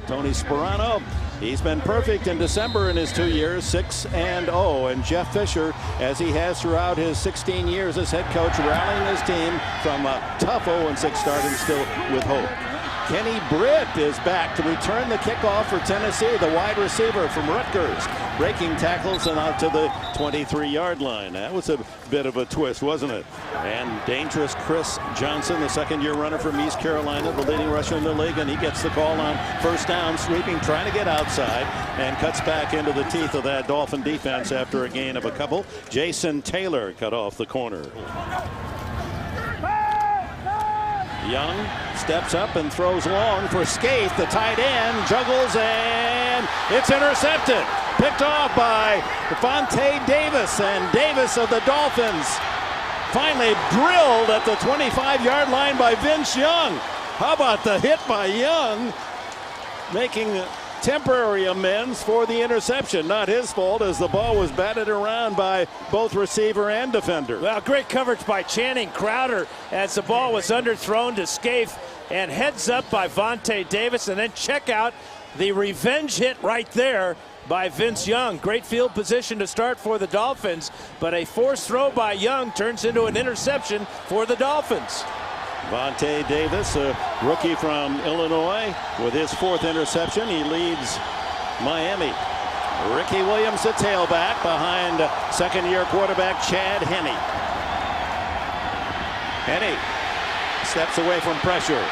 Tony Sperano, he's been perfect in December in his 2 years, 6-0. And Jeff Fisher, as he has throughout his 16 years as head coach, rallying his team from a tough 0-6 start and still with hope. Kenny Britt is back to return the kickoff for Tennessee, the wide receiver from Rutgers, breaking tackles and out to the 23-yard line. That was a bit of a twist, wasn't it? And dangerous Chris Johnson, the second-year runner from East Carolina, the leading rusher in the league, and he gets the call on first down, sweeping, trying to get outside, and cuts back into the teeth of that Dolphin defense after a gain of a couple. Jason Taylor cut off the corner. Young steps up and throws long for Scaife, the tight end, juggles, and it's intercepted. Picked off by Vontae Davis, and Davis of the Dolphins finally drilled at the 25-yard line by Vince Young. How about the hit by Young, making temporary amends for the interception. Not his fault, as the ball was batted around by both receiver and defender. Well, great coverage by Channing Crowder as the ball was underthrown to Scaife, and heads up by Vontae Davis, and then check out the revenge hit right there by Vince Young. Great field position to start for the Dolphins, but a forced throw by Young turns into an interception for the Dolphins. Vontae Davis, a rookie from Illinois, with his fourth interception. He leads Miami. Ricky Williams, the tailback, behind second-year quarterback Chad Henne. Henne steps away from pressure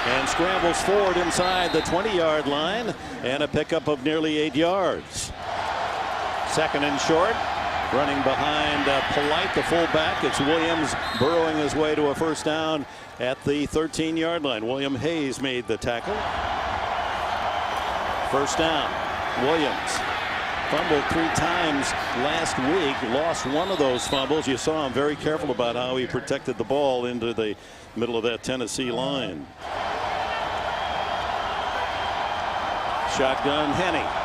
and scrambles forward inside the 20-yard line, and a pickup of nearly 8 yards. Second and short. Running behind Polite, the fullback. It's Williams burrowing his way to a first down at the 13-yard line. William Hayes made the tackle. First down. Williams fumbled 3 times last week. Lost one of those fumbles. You saw him very careful about how he protected the ball into the middle of that Tennessee line. Shotgun, Henne.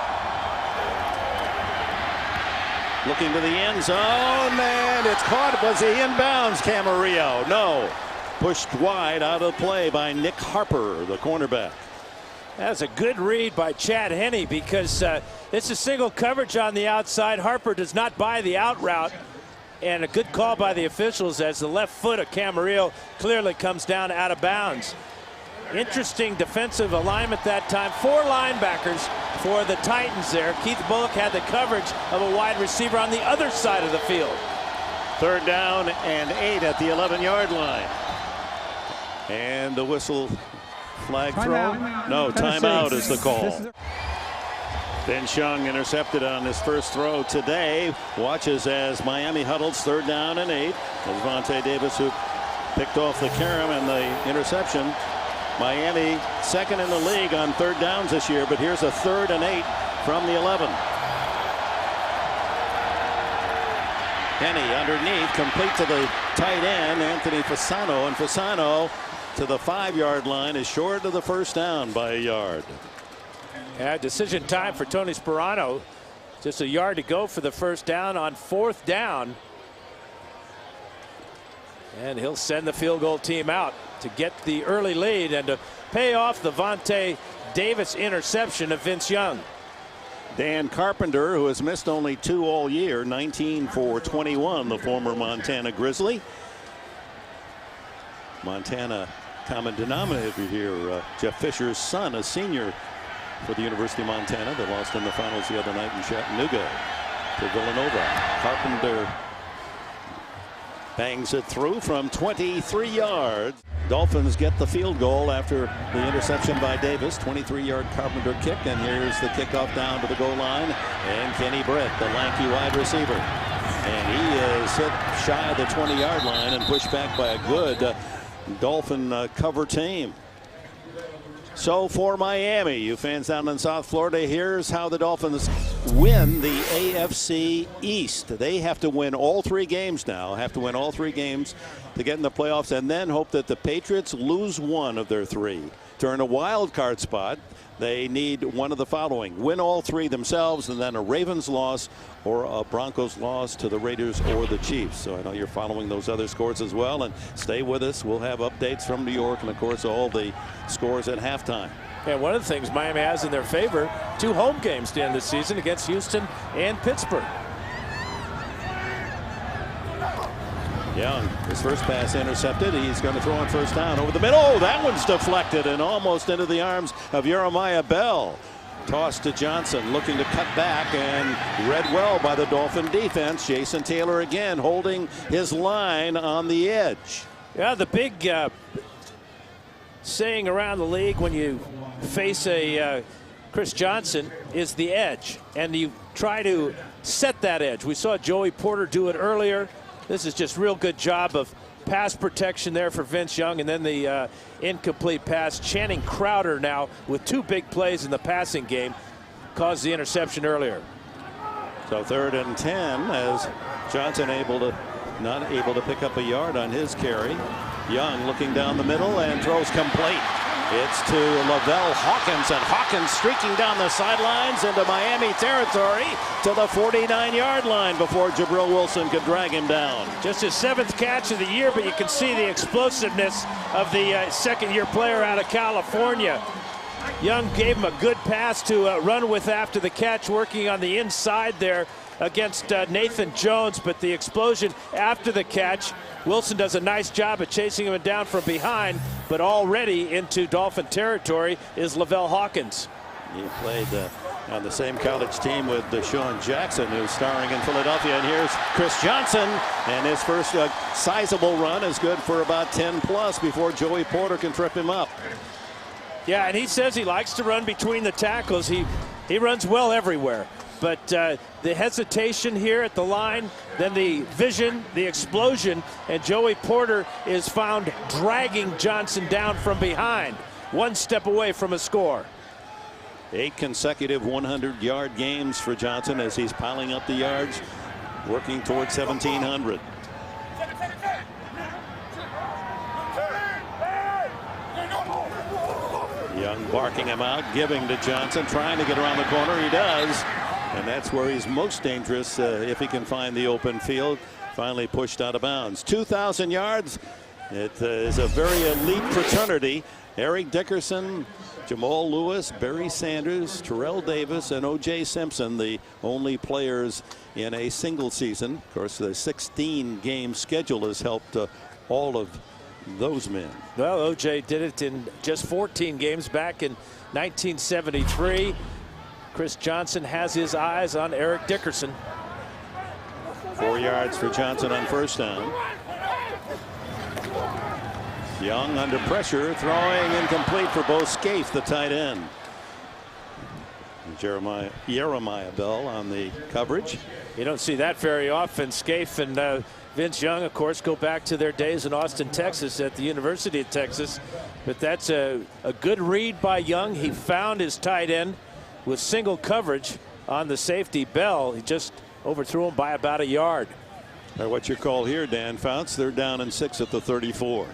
Looking to the end zone, and it's caught. Was he inbounds, Camarillo? No. Pushed wide out of play by Nick Harper, the cornerback. That's a good read by Chad Henne, because it's a single coverage on the outside. Harper does not buy the out route, and a good call by the officials as the left foot of Camarillo clearly comes down out of bounds. Interesting defensive alignment that time. 4 linebackers for the Titans there. Keith Bullock had the coverage of a wide receiver on the other side of the field. Third down and 8 at the 11-yard line. And the whistle, flag throw. No, timeout is the call. Vince Young intercepted on his first throw today. Watches as Miami huddles third down and 8. As Vontae Davis, who picked off the carom and the interception. Miami second in the league on third downs this year, but here's a 3rd and 8 from the 11. Henne underneath, complete to the tight end, Anthony Fasano, and Fasano to the 5-yard line is short of the first down by a yard. Yeah, decision time for Tony Sperano. Just a yard to go for the first down on 4th down. And he'll send the field goal team out to get the early lead and to pay off the Vontae Davis interception of Vince Young. Dan Carpenter, who has missed only 2 all year, 19 for 21, the former Montana Grizzly. Montana common denominator here. Jeff Fisher's son, a senior for the University of Montana. They lost in the finals the other night in Chattanooga to Villanova. Carpenter bangs it through from 23 yards. Dolphins get the field goal after the interception by Davis. 23-yard Carpenter kick, and here's the kickoff down to the goal line. And Kenny Britt, the lanky wide receiver. And he is hit shy of the 20-yard line and pushed back by a good Dolphin cover team. So for Miami, you fans down in South Florida, here's how the Dolphins win the AFC East. They have to win all 3 games now, to get in the playoffs, and then hope that the Patriots lose 1 of their 3 to earn a wild card spot. They need one of the following: win all 3 themselves, and then a Ravens loss or a Broncos loss to the Raiders or the Chiefs. So I know you're following those other scores as well, and stay with us. We'll have updates from New York and, of course, all the scores at halftime. And one of the things Miami has in their favor, 2 home games to end the season against Houston and Pittsburgh. Young, his first pass intercepted. He's going to throw on first down over the middle. Oh, that one's deflected and almost into the arms of Jeremiah Bell. Toss to Johnson, looking to cut back, and read well by the Dolphin defense. Jason Taylor again holding his line on the edge. Yeah, the big saying around the league when you face a Chris Johnson is the edge, and you try to set that edge. We saw Joey Porter do it earlier. This is just real good job of pass protection there for Vince Young, and then the incomplete pass. Channing Crowder now with 2 big plays in the passing game caused the interception earlier. So 3rd and 10 as Johnson not able to pick up a yard on his carry. Young looking down the middle and throws complete. It's to Lavelle Hawkins, and Hawkins streaking down the sidelines into Miami territory to the 49-yard line before Jabril Wilson could drag him down. Just his 7th catch of the year, but you can see the explosiveness of the second-year player out of California. Young gave him a good pass to run with after the catch, working on the inside there against Nathan Jones, but the explosion after the catch, Wilson does a nice job of chasing him down from behind, but already into Dolphin territory is Lavelle Hawkins. He played on the same college team with Deshaun Jackson, who's starring in Philadelphia. And here's Chris Johnson, and his first sizable run is good for about 10 plus before Joey Porter can trip him up. Yeah, and he says he likes to run between the tackles. He runs well everywhere. But the hesitation here at the line, then the vision, the explosion, and Joey Porter is found dragging Johnson down from behind, 1 step away from a score. 8 consecutive 100-yard games for Johnson as he's piling up the yards, working towards 1,700. Young barking him out, giving to Johnson, trying to get around the corner. He does. And that's where he's most dangerous if he can find the open field. Finally pushed out of bounds. 2,000 yards. It is a very elite fraternity. Eric Dickerson, Jamal Lewis, Barry Sanders, Terrell Davis, and O.J. Simpson, the only players in a single season. Of course, the 16-game schedule has helped all of those men. Well, O.J. did it in just 14 games back in 1973. Chris Johnson has his eyes on Eric Dickerson. 4 yards for Johnson on first down. Young under pressure, throwing incomplete for Bo Scaife, the tight end. Jeremiah Bell on the coverage. You don't see that very often. Scaife and Vince Young, of course, go back to their days in Austin, Texas at the University of Texas. But that's a good read by Young. He found his tight end with single coverage on the safety Bell. He just overthrew him by about a yard. What's your call here, Dan Fouts? They're down and 6 at the 34.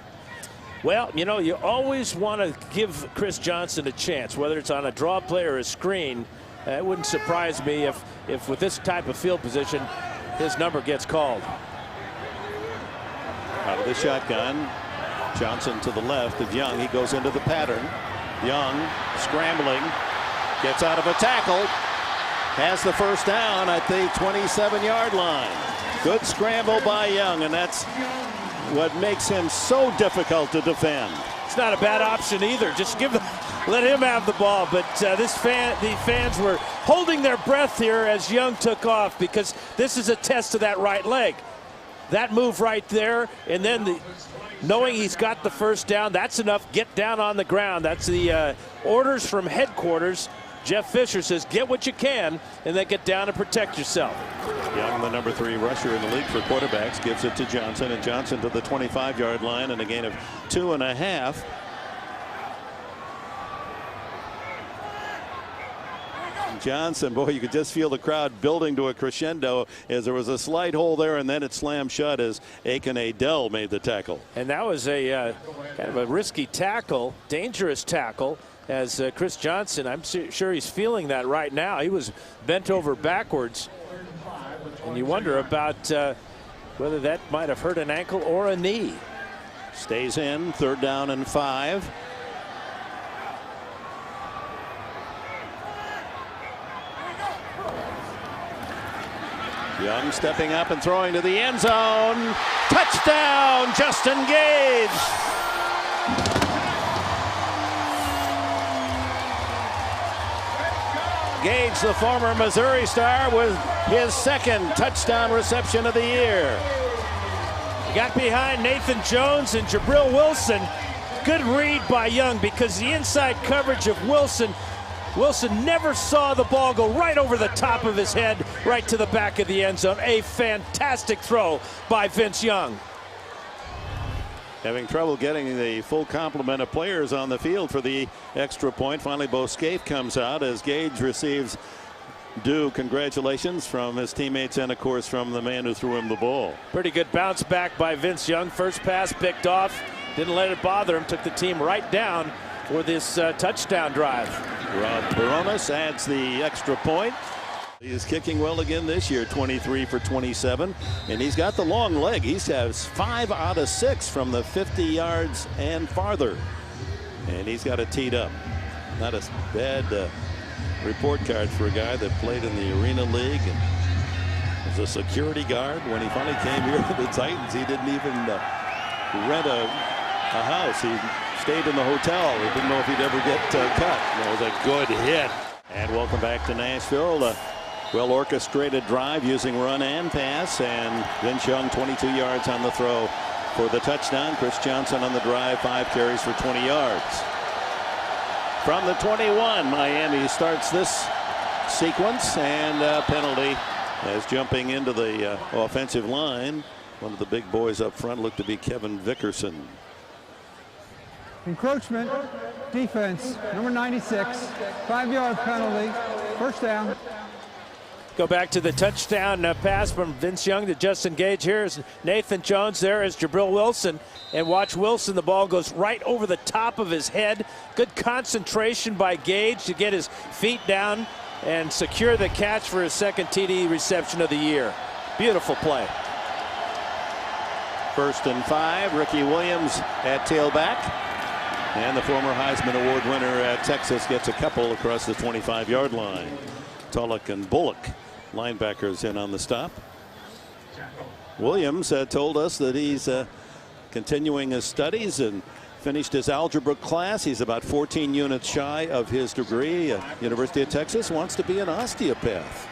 Well, you know, you always want to give Chris Johnson a chance, whether it's on a draw play or a screen. It wouldn't surprise me if with this type of field position, his number gets called. Out of the shotgun, Johnson to the left of Young. He goes into the pattern. Young scrambling. Gets out of a tackle, has the first down at the 27-yard line. Good scramble by Young, and that's what makes him so difficult to defend. It's not a bad option either. Just let him have the ball. But the fans were holding their breath here as Young took off, because this is a test of that right leg. That move right there, and then knowing he's got the first down, that's enough. Get down on the ground. That's the orders from headquarters. Jeff Fisher says, get what you can, and then get down and protect yourself. Young, the number 3 rusher in the league for quarterbacks, gives it to Johnson, and Johnson to the 25-yard line, and a gain of 2.5. Johnson, boy, you could just feel the crowd building to a crescendo as there was a slight hole there, and then it slammed shut as Aiken Adell made the tackle. And that was a kind of a risky tackle, dangerous tackle, as Chris Johnson, I'm sure he's feeling that right now. He was bent over backwards, and you wonder about whether that might have hurt an ankle or a knee. Stays in, 3rd down and 5. Young stepping up and throwing to the end zone. Touchdown, Justin Gage. Gage, the former Missouri star, with his second touchdown reception of the year. He got behind Nathan Jones and Jabril Wilson. Good read by Young, because the inside coverage of Wilson never saw the ball go right over the top of his head, right to the back of the end zone. A fantastic throw by Vince Young. Having trouble getting the full complement of players on the field for the extra point. Finally, Bo Scaife comes out as Gage receives due congratulations from his teammates and, of course, from the man who threw him the ball. Pretty good bounce back by Vince Young. First pass picked off. Didn't let it bother him. Took the team right down for this touchdown drive. Rob Baronis adds the extra point. He's kicking well again this year, 23 for 27, and he's got the long leg. He has 5 out of 6 from the 50 yards and farther, and he's got it teed up. Not a bad report card for a guy that played in the Arena League and was a security guard. When he finally came here to the Titans, he didn't even rent a house. He stayed in the hotel. He didn't know if he'd ever get cut. That was a good hit. And welcome back to Nashville. Well orchestrated drive using run and pass, and Vince Young 22 yards on the throw for the touchdown. Chris Johnson on the drive, 5 carries for 20 yards. From the 21, Miami starts this sequence, and a penalty as jumping into the offensive line. One of the big boys up front looked to be Kevin Vickerson. Encroachment, defense, number 96, 5-yard penalty, first down. Go back to the touchdown pass from Vince Young to Justin Gage. Here's Nathan Jones. There is Jabril Wilson. And watch Wilson. The ball goes right over the top of his head. Good concentration by Gage to get his feet down and secure the catch for his second TD reception of the year. Beautiful play. 1st and 5. Ricky Williams at tailback. And the former Heisman Award winner at Texas gets a couple across the 25-yard line. Tulloch and Bullock, linebackers, in on the stop. Williams told us that he's continuing his studies and finished his algebra class. He's about 14 units shy of his degree. University of Texas, wants to be an osteopath.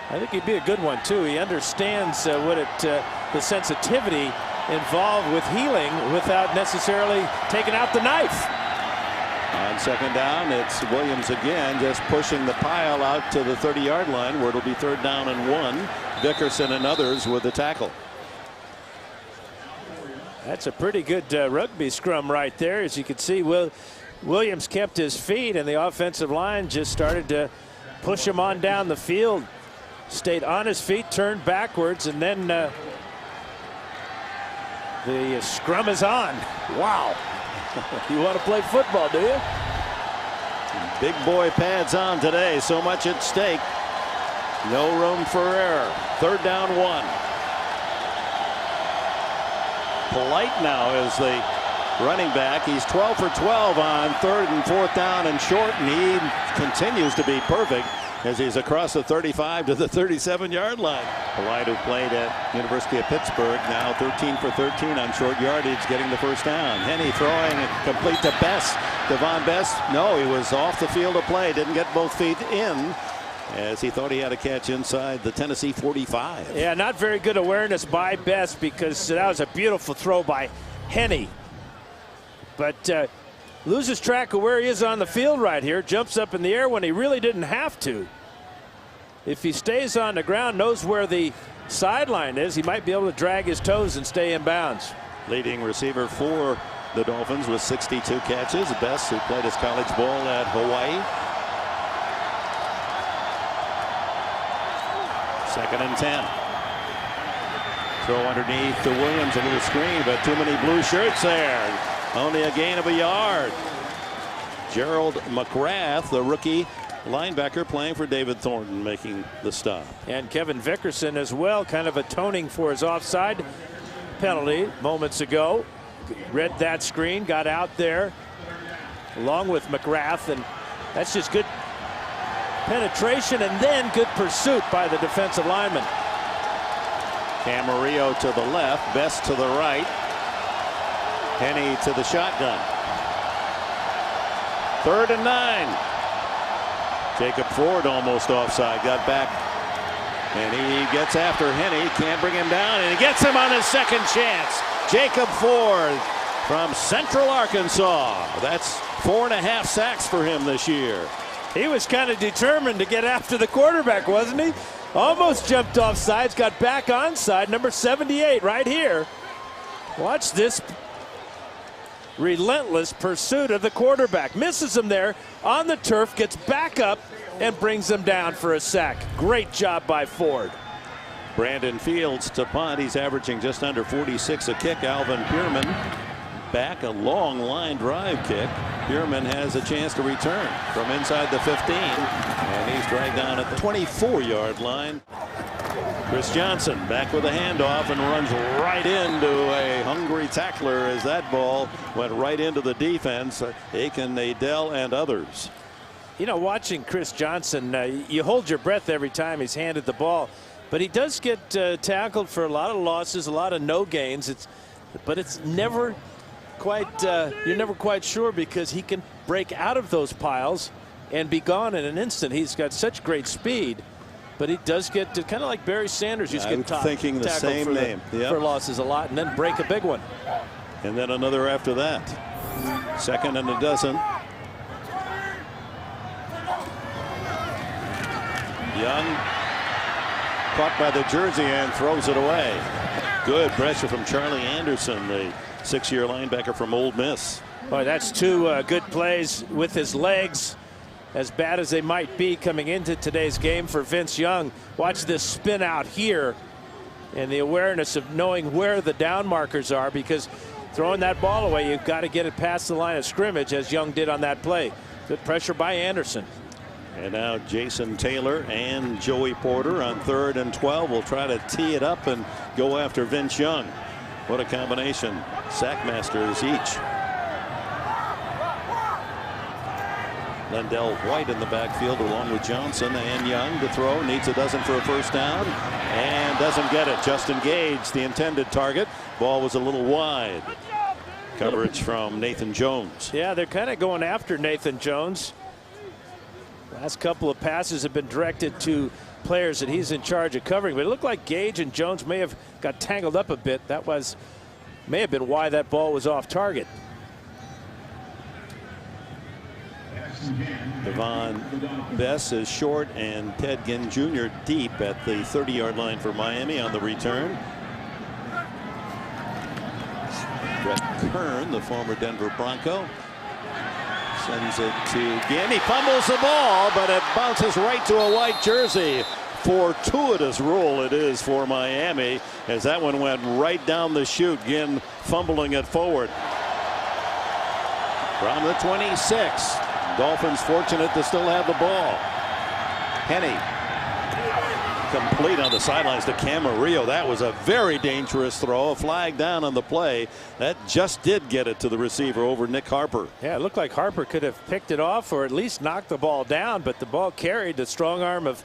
I think he'd be a good one, too. He understands the sensitivity involved with healing without necessarily taking out the knife. On second down, it's Williams again, just pushing the pile out to the 30-yard line, where it'll be 3rd down and 1. Dickerson and others with the tackle. That's a pretty good rugby scrum right there. As you can see, Williams kept his feet, and the offensive line just started to push him on down the field. Stayed on his feet, turned backwards, and then the scrum is on. Wow. You want to play football, do you? Big boy pads on today. So much at stake. No room for error. 3rd down 1. Polite now is the running back. He's 12 for 12 on 3rd and 4th down and short, and he continues to be perfect as he's across the 35 to the 37-yard line. Polite, who played at University of Pittsburgh, now 13 for 13 on short yardage, getting the first down. Henne throwing it complete to Best. Devon Best, no, he was off the field of play, didn't get both feet in, as he thought he had a catch inside the Tennessee 45. Yeah, not very good awareness by Best, because that was a beautiful throw by Henne. But loses track of where he is on the field right here. Jumps up in the air when he really didn't have to. If he stays on the ground, knows where the sideline is, he might be able to drag his toes and stay in bounds. Leading receiver for the Dolphins with 62 catches. Best, who played his college ball at Hawaii. 2nd and 10. Throw underneath to Williams, a little screen, but too many blue shirts there. Only a gain of a yard. Gerald McGrath, the rookie linebacker, playing for David Thornton, making the stop. And Kevin Vickerson as well, kind of atoning for his offside penalty moments ago. Read that screen, got out there along with McGrath, and that's just good penetration and then good pursuit by the defensive lineman. Camarillo to the left, Best to the right. Henne to the shotgun. 3rd and 9. Jacob Ford almost offside, got back, and he gets after Henne, can't bring him down, and he gets him on his second chance. Jacob Ford from Central Arkansas. That's 4.5 sacks for him this year. He was kind of determined to get after the quarterback, wasn't he? Almost jumped off sides, got back onside. Number 78 right here. Watch this relentless pursuit of the quarterback. Misses him there on the turf, gets back up and brings him down for a sack. Great job by Ford. Brandon Fields to punt. He's averaging just under 46 a kick. Alvin Pierman back, a long line drive kick. Pierman has a chance to return from inside the 15, and he's dragged down at the 24-yard line. Chris Johnson back with a handoff and runs right into a hungry tackler as that ball went right into the defense. Aiken, Nadell, and others. You know, watching Chris Johnson, you hold your breath every time he's handed the ball, but he does get tackled for a lot of losses, a lot of no gains. But it's never quite, you're never quite sure, because he can break out of those piles and be gone in an instant. He's got such great speed, but he does get to, kind of like Barry Sanders, used to get thinking the same name for losses a lot and then break a big one. And then another after that. 2nd and a dozen. Young caught by the jersey and throws it away. Good pressure from Charlie Anderson, the 6-year linebacker from Ole Miss. Boy, that's 2 good plays with his legs, as bad as they might be coming into today's game for Vince Young. Watch this spin out here and the awareness of knowing where the down markers are, because throwing that ball away, you've got to get it past the line of scrimmage, as Young did on that play. Good pressure by Anderson. And now Jason Taylor and Joey Porter on 3rd and 12 will try to tee it up and go after Vince Young. What a combination. Sack masters each. Lendell White in the backfield along with Johnson and Young to throw. Needs a dozen for a first down and doesn't get it. Justin Gage, the intended target. Ball was a little wide. Coverage from Nathan Jones. Yeah, they're kind of going after Nathan Jones. Last couple of passes have been directed to players that he's in charge of covering, but it looked like Gage and Jones may have got tangled up a bit. That may have been why that ball was off target. Devon Bess is short and Ted Ginn Jr. deep at the 30-yard line for Miami on the return. Brett Kern, the former Denver Bronco, sends it to Ginn. He fumbles the ball, but it bounces right to a white jersey. Fortuitous roll it is for Miami, as that one went right down the chute. Ginn fumbling it forward. From the 26. Dolphins fortunate to still have the ball. Henne complete on the sidelines to Camarillo. That was a very dangerous throw. A flag down on the play. That just did get it to the receiver over Nick Harper. Yeah, it looked like Harper could have picked it off or at least knocked the ball down, but the ball carried. The strong arm of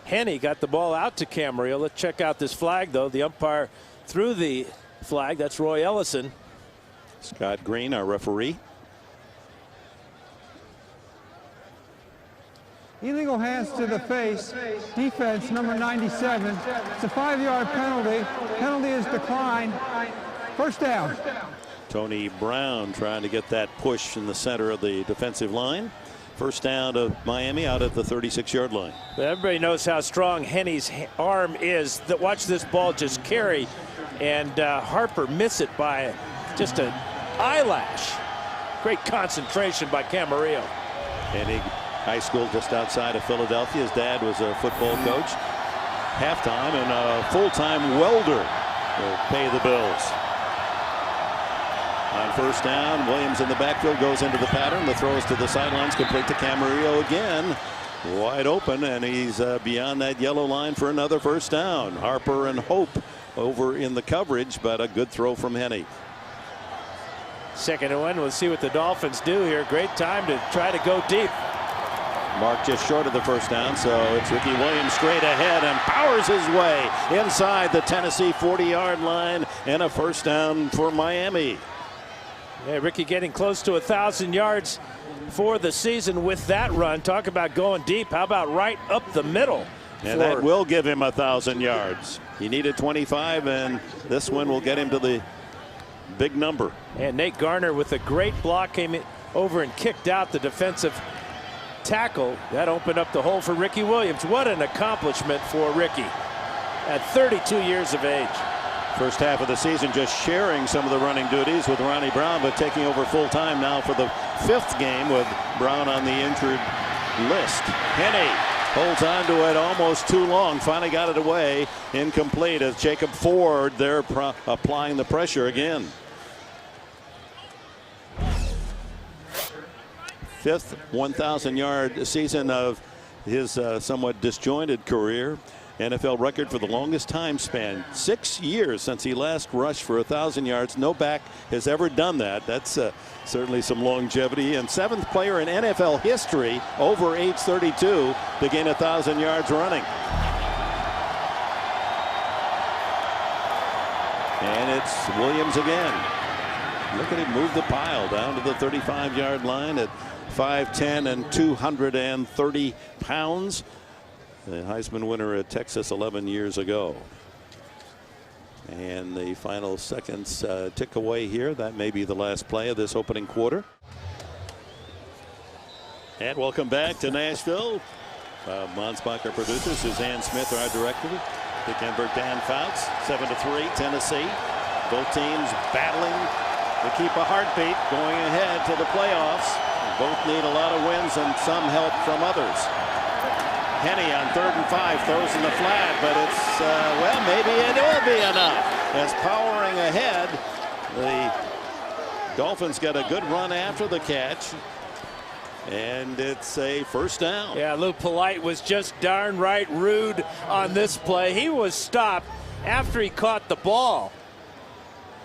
Henne got the ball out to Camarillo. Let's check out this flag, though. The umpire threw the flag. That's Roy Ellison. Scott Green, our referee. Illegal hands to the face. Defense, number 97. It's a 5-yard penalty. Penalty is declined. First down. Tony Brown trying to get that push in the center of the defensive line. First down to Miami out at the 36-yard line. Everybody knows how strong Henne's arm is. Watch this ball just carry, and Harper miss it by just an eyelash. Great concentration by Camarillo. Hennig, high school just outside of Philadelphia. His dad was a football coach. Halftime, and a full-time welder will pay the bills. On first down, Williams in the backfield goes into the pattern. The throw is to the sidelines, complete to Camarillo again. Wide open, and he's beyond that yellow line for another first down. Harper and Hope over in the coverage, but a good throw from Henne. 2nd and 1. We'll see what the Dolphins do here. Great time to try to go deep. Mark just short of the first down, so it's Ricky Williams straight ahead and powers his way inside the Tennessee 40-yard line, and a first down for Miami. Yeah, Ricky getting close to 1,000 yards for the season with that run. Talk about going deep. How about right up the middle? And that will give him 1,000 yards. He needed 25, and this one will get him to the big number. And Nate Garner with a great block came over and kicked out the defensive tackle. That opened up the hole for Ricky Williams. What an accomplishment for Ricky at 32 years of age. First half of the season just sharing some of the running duties with Ronnie Brown, but taking over full time now for the 5th game with Brown on the injured list. Henne holds on to it almost too long. Finally got it away. Incomplete as Jacob Ford there applying the pressure again. 5th 1,000-yard season of his somewhat disjointed career. NFL record for the longest time span. 6 years since he last rushed for 1,000 yards. No back has ever done that. That's certainly some longevity. And 7th player in NFL history over age 32 to gain 1,000 yards running. And it's Williams again. Look at him move the pile down to the 35-yard line at 5'10" and 230 pounds. The Heisman winner at Texas 11 years ago. And the final seconds tick away here. That may be the last play of this opening quarter. And welcome back to Nashville. Monsbacher producer, Suzanne Smith our director. Dick Enberg, Dan Fouts. 7-3 Tennessee. Both teams battling to keep a heartbeat going ahead to the playoffs. Both need a lot of wins and some help from others. Henne on 3rd and 5 throws in the flat, but it's, well, maybe it will be enough. As powering ahead, the Dolphins get a good run after the catch, and it's a first down. Yeah, Lou Polite was just darn right rude on this play. He was stopped after he caught the ball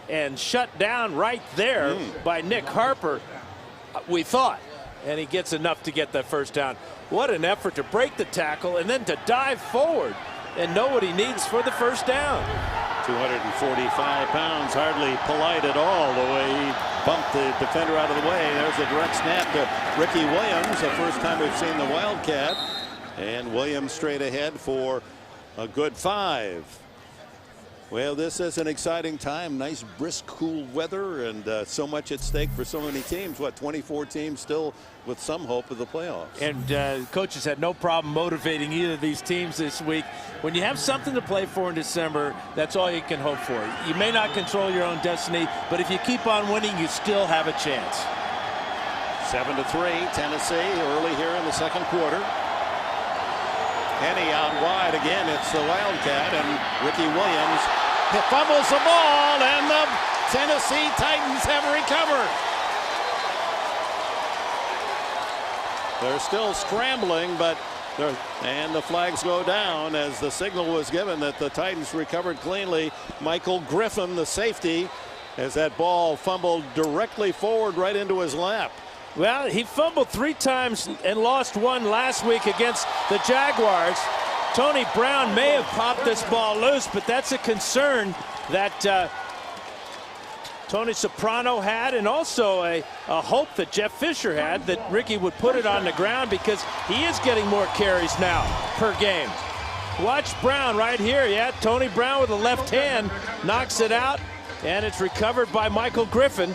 and shut down right there by Nick Harper, we thought, and he gets enough to get that first down. What an effort to break the tackle and then to dive forward and know what he needs for the first down. 245 pounds, hardly polite at all the way he bumped the defender out of the way. There's a direct snap to Ricky Williams, the first time we've seen the Wildcat. And Williams straight ahead for a good 5. Well, this is an exciting time. Nice, brisk, cool weather, and so much at stake for so many teams. What, 24 teams still with some hope of the playoffs. And coaches had no problem motivating either of these teams this week. When you have something to play for in December, that's all you can hope for. You may not control your own destiny, but if you keep on winning, you still have a chance. 7-3, Tennessee early here in the second quarter. Henne out wide again. It's the Wildcat, and Ricky Williams fumbles the ball, and the Tennessee Titans have recovered. They're still scrambling, but and the flags go down as the signal was given that the Titans recovered cleanly. Michael Griffin, the safety, as that ball fumbled directly forward right into his lap. Well, he fumbled 3 times and lost 1 last week against the Jaguars. Tony Brown may have popped this ball loose, but that's a concern that Tony Soprano had, and also a hope that Jeff Fisher had that Ricky would put it on the ground, because he is getting more carries now per game. Watch Brown right here. Yeah, Tony Brown with the left hand knocks it out, and it's recovered by Michael Griffin.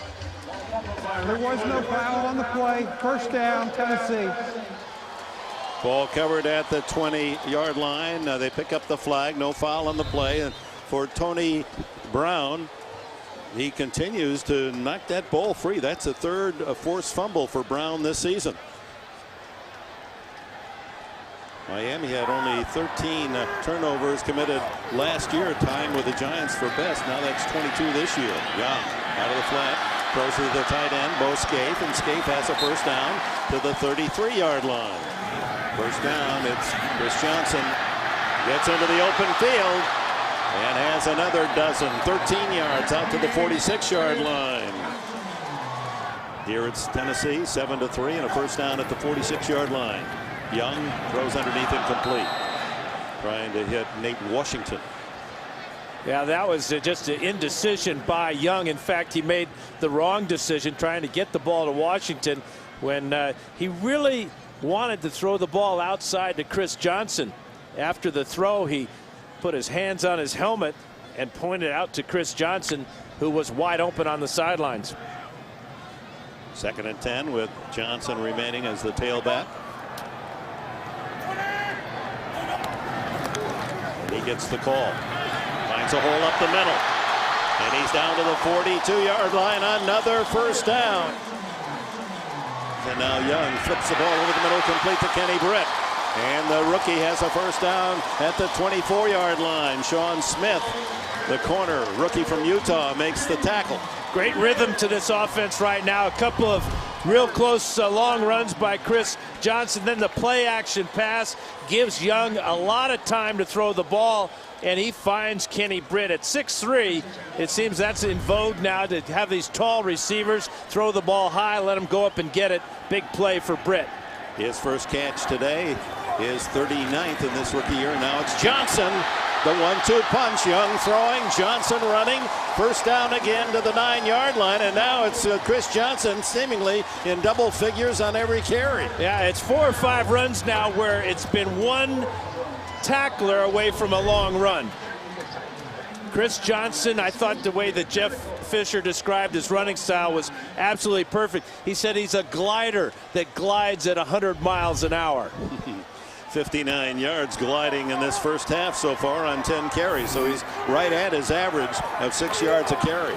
There was no foul on the play. First down, Tennessee. Ball covered at the 20-yard line. They pick up the flag. No foul on the play. And for Tony Brown, he continues to knock that ball free. That's the 3rd forced fumble for Brown this season. Miami had only 13 turnovers committed last year, tying with the Giants for best. Now that's 22 this year. Young out of the flat. Throws to the tight end, Bo Scaife, and Scaife has a first down to the 33-yard line. First down, it's Chris Johnson. Gets into the open field and has another dozen, 13 yards out to the 46-yard line. Here it's Tennessee, 7-3, and a first down at the 46-yard line. Young throws underneath, incomplete. Trying to hit Nate Washington. Yeah, that was just an indecision by Young. In fact, he made the wrong decision trying to get the ball to Washington when he really wanted to throw the ball outside to Chris Johnson. After the throw, he put his hands on his helmet and pointed out to Chris Johnson, who was wide open on the sidelines. 2nd and 10 with Johnson remaining as the tailback. He gets the call. Finds a hole up the middle. And he's down to the 42-yard line. Another first down. And now Young flips the ball over the middle, complete to Kenny Britt. And the rookie has a first down at the 24-yard line. Sean Smith, the corner rookie from Utah, makes the tackle. Great rhythm to this offense right now. A couple of real close long runs by Chris Johnson. Then the play action pass gives Young a lot of time to throw the ball, and he finds Kenny Britt at 6'3". It seems that's in vogue now to have these tall receivers throw the ball high, let him go up and get it. Big play for Britt. His first catch today is 39th in this rookie year. Now it's Johnson, the 1-2 punch. Young throwing, Johnson running. First down again to the 9-yard line, and now it's Chris Johnson seemingly in double figures on every carry. Yeah, it's 4 or 5 runs now where it's been one tackler away from a long run. Chris Johnson, I thought the way that Jeff Fisher described his running style was absolutely perfect. He said he's a glider that glides at 100 miles an hour. 59 yards gliding in this first half so far on 10 carries, so he's right at his average of 6 yards a carry.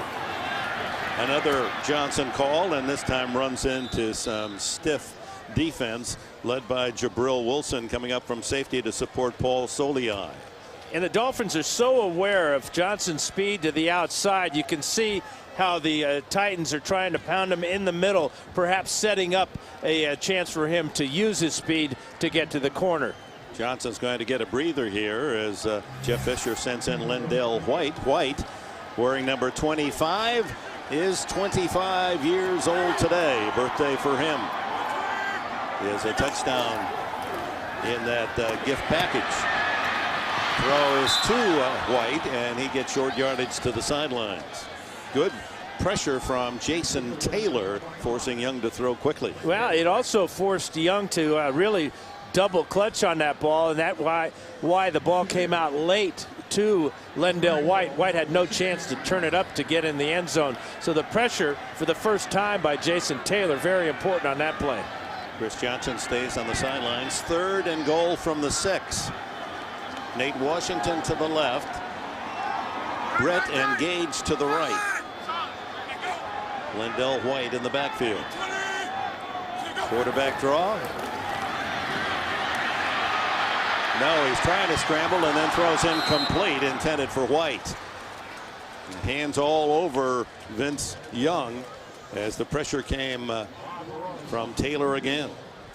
Another Johnson call, and this time runs into some stiff defense led by Jabril Wilson coming up from safety to support Paul Soliai. And the Dolphins are so aware of Johnson's speed to the outside. You can see how the Titans are trying to pound him in the middle, perhaps setting up a chance for him to use his speed to get to the corner. Johnson's going to get a breather here as Jeff Fisher sends in Lindell White. White, wearing number 25, is 25 years old today. Birthday for him. He has a touchdown in that gift package. Throw is to White, and he gets short yardage to the sidelines. Good pressure from Jason Taylor, forcing Young to throw quickly. Well, it also forced Young to really double clutch on that ball, and that's why the ball came out late to Lindell White. White had no chance to turn it up to get in the end zone. So the pressure for the first time by Jason Taylor, very important on that play. Chris Johnson stays on the sidelines. 3rd and goal from the 6. Nate Washington to the left. Brett and Gage to the right. Lindell White in the backfield. Quarterback draw. No, he's trying to scramble and then throws incomplete, intended for White. Hands all over Vince Young as the pressure came from Taylor again.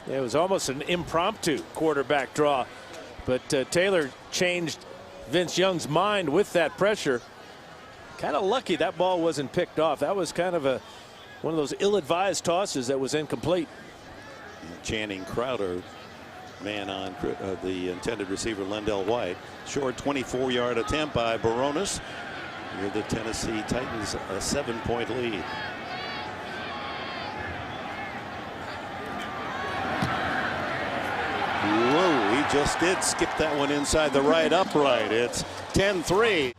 It was almost an impromptu quarterback draw, but Taylor changed Vince Young's mind with that pressure. Kind of lucky that ball wasn't picked off. That was kind of one of those ill-advised tosses that was incomplete. Channing Crowder, man on the intended receiver Lindell White. Short 24-yard attempt by Baronis. Here the Tennessee Titans a 7-point lead. Whoa, he just did skip that one inside the right upright. It's 10-3.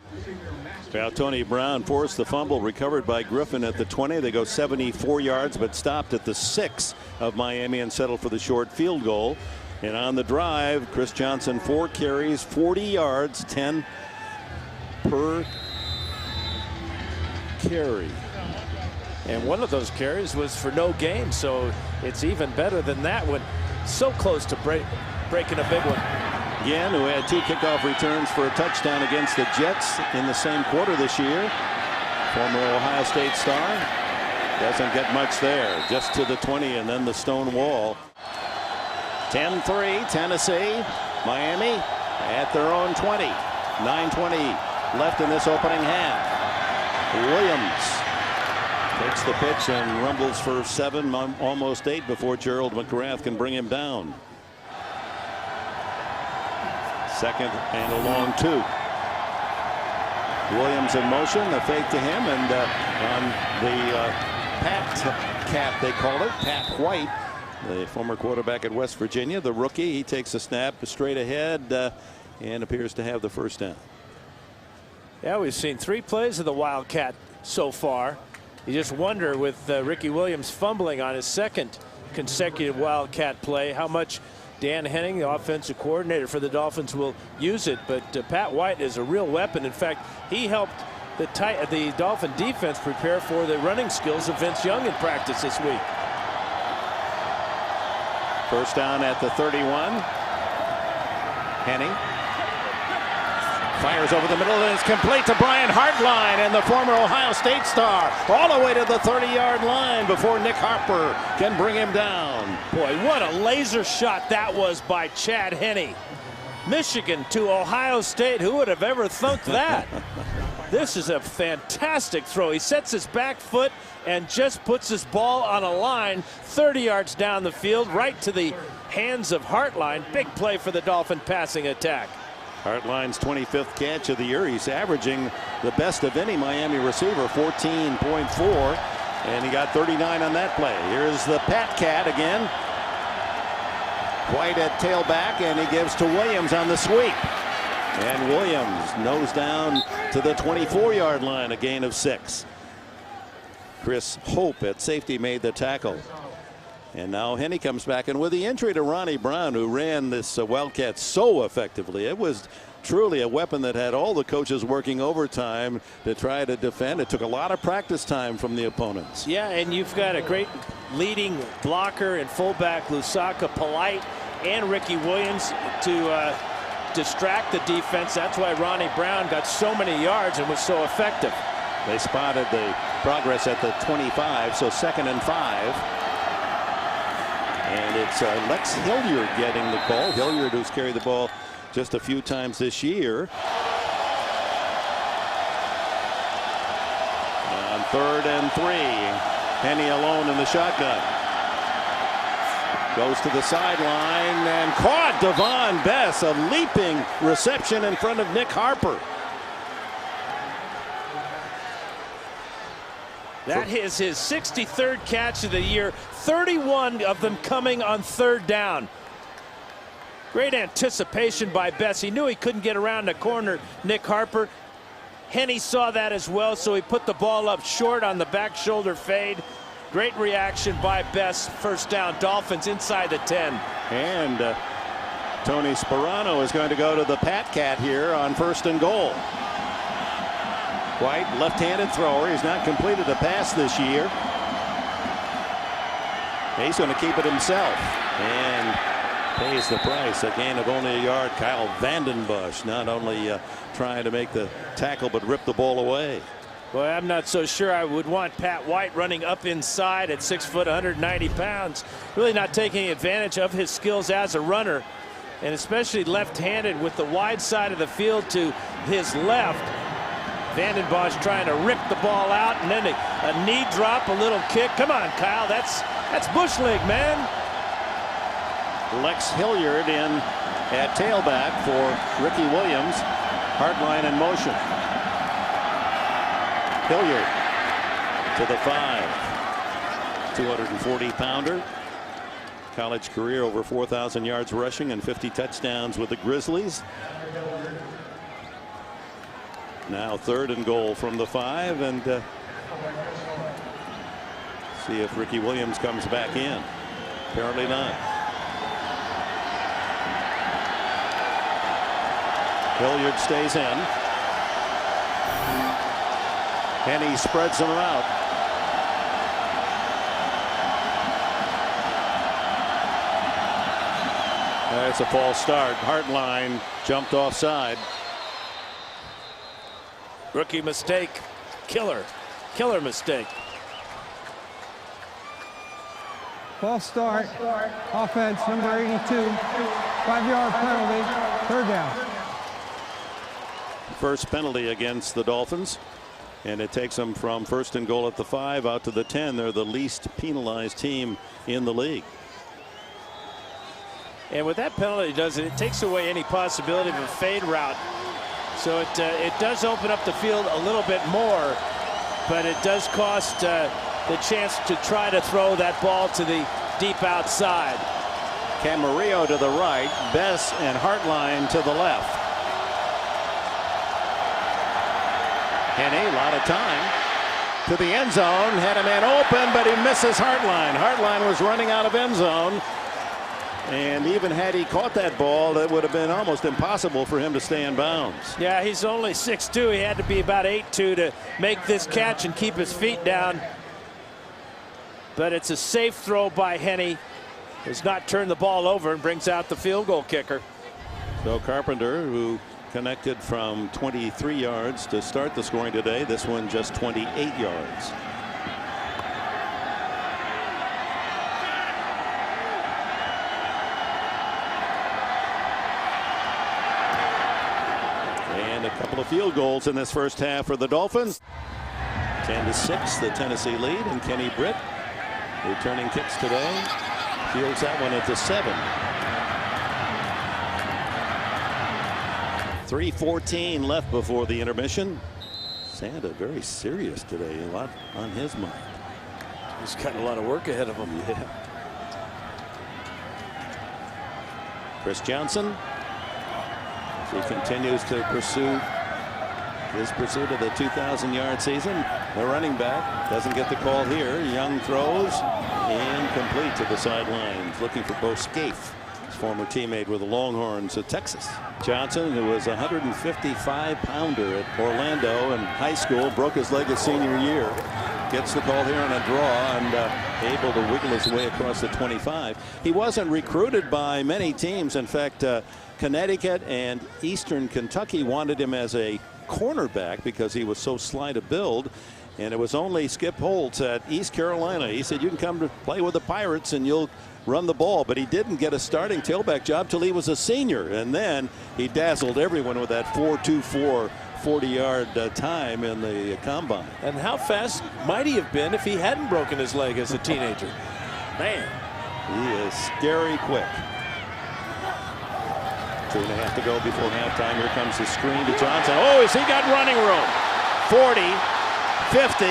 Now Tony Brown forced the fumble, recovered by Griffin at the 20. They go 74 yards, but stopped at the 6 of Miami and settled for the short field goal. And on the drive, Chris Johnson, 4 carries, 40 yards, 10 per carry. And one of those carries was for no gain, so it's even better than that one. So close to breaking a big one. Again, who had 2 kickoff returns for a touchdown against the Jets in the same quarter this year. Former Ohio State star. Doesn't get much there. Just to the 20 and then the stone wall. 10-3 Tennessee. Miami at their own 20. 9:20 left in this opening half. Williams takes the pitch and rumbles for 7, almost 8 before Gerald McGrath can bring him down. Second and a long 2. Williams in motion, a fake to him, and on the Pat Cat, they call it, Pat White, the former quarterback at West Virginia, the rookie. He takes a snap straight ahead and appears to have the first down. Yeah, we've seen 3 plays of the Wildcat so far. You just wonder with Ricky Williams fumbling on his second consecutive Wildcat play how much Dan Henning, the offensive coordinator for the Dolphins, will use it. But Pat White is a real weapon. In fact, he helped the Dolphin defense prepare for the running skills of Vince Young in practice this week. First down at the 31. Henning fires over the middle, and it's complete to Brian Hartline, and the former Ohio State star all the way to the 30-yard line before Nick Harper can bring him down. Boy, what a laser shot that was by Chad Henne. Michigan to Ohio State. Who would have ever thunk that? This is a fantastic throw. He sets his back foot and just puts his ball on a line 30 yards down the field, right to the hands of Hartline. Big play for the Dolphin passing attack. Hartline's 25th catch of the year. He's averaging the best of any Miami receiver, 14.4, and he got 39 on that play. Here's the Pat Cat again. White at tailback, and he gives to Williams on the sweep. And Williams nose down to the 24-yard line, a gain of 6. Chris Hope at safety made the tackle. And now Henne comes back, and with the injury to Ronnie Brown, who ran this Wildcat so effectively, it was truly a weapon that had all the coaches working overtime to try to defend. It took a lot of practice time from the opponents. Yeah, and you've got a great leading blocker and fullback, Lusaka, Polite, and Ricky Williams to distract the defense. That's why Ronnie Brown got so many yards and was so effective. They spotted the progress at the 25, so 2nd and 5. And it's Lex Hilliard getting the call. Hilliard, who's carried the ball just a few times this year. On 3rd and 3, Henne alone in the shotgun. Goes to the sideline and caught. Devon Bess, a leaping reception in front of Nick Harper. That is his 63rd catch of the year, 31 of them coming on 3rd down. Great anticipation by Bess. He knew he couldn't get around the corner, Nick Harper. Henne saw that as well, so he put the ball up short on the back shoulder fade. Great reaction by Bess. First down, Dolphins inside the 10. And Tony Sperano is going to go to the Pat Cat here on 1st and goal. White, left-handed thrower. He's not completed a pass this year. He's going to keep it himself and pays the price. A gain of only a yard. Kyle Vandenbush not only trying to make the tackle but rip the ball away. Boy, I'm not so sure I would want Pat White running up inside at 6 foot, 190 pounds. Really not taking advantage of his skills as a runner, and especially left-handed with the wide side of the field to his left. Vandenbosch trying to rip the ball out, and then a knee drop, a little kick. Come on, Kyle, that's bush league, man. Lex Hilliard in at tailback for Ricky Williams. Hartline in motion. Hilliard to the 5. 240-pounder. College career over 4,000 yards rushing and 50 touchdowns with the Grizzlies. Now 3rd and goal from the 5, and see if Ricky Williams comes back in. Apparently not. Hilliard stays in. Henne spreads them out. That's a false start. Hartline jumped offside. Rookie mistake. Killer mistake. False start. Offense, number 82. 5-yard penalty. 3rd down. First penalty against the Dolphins. And it takes them from 1st and goal at the 5 out to the 10. They're the least penalized team in the league. And with that penalty, it takes away any possibility of a fade route. So it does open up the field a little bit more, but it does cost the chance to try to throw that ball to the deep outside. Camarillo to the right, Bess and Hartline to the left. Henny, a lot of time to the end zone, had a man open, but he misses Hartline. Hartline was running out of end zone, and even had he caught that ball, it would have been almost impossible for him to stay in bounds. Yeah, he's only 6'2". He had to be about 8'2" to make this catch and keep his feet down. But it's a safe throw by Henny. Does not turn the ball over and brings out the field goal kicker. So Carpenter, who connected from 23 yards to start the scoring today, this one just 28 yards. And a couple of field goals in this first half for the Dolphins. 10-6, the Tennessee lead, and Kenny Britt returning kicks today. Fields that one at the 7. 3:14 left before the intermission. Santa very serious today. A lot on his mind. He's got a lot of work ahead of him. Yeah. Chris Johnson, he continues to pursue his pursuit of the 2,000-yard season. The running back doesn't get the call here. Young throws incomplete to the sidelines, looking for Bo Scaife, his former teammate with the Longhorns of Texas. Johnson, who was a 155-pounder at Orlando in high school, broke his leg his senior year, gets the call here on a draw and able to wiggle his way across the 25. He wasn't recruited by many teams. In fact, Connecticut and Eastern Kentucky wanted him as a cornerback because he was so slight a build. And it was only Skip Holtz at East Carolina. He said, you can come to play with the Pirates and you'll run the ball. But he didn't get a starting tailback job till he was a senior. And then he dazzled everyone with that 4.24 40-yard time in the combine. And how fast might he have been if he hadn't broken his leg as a teenager? Man. He is scary quick. 2.5 to go before halftime. Here comes the screen to Johnson. Oh, has he got running room? 40. 50,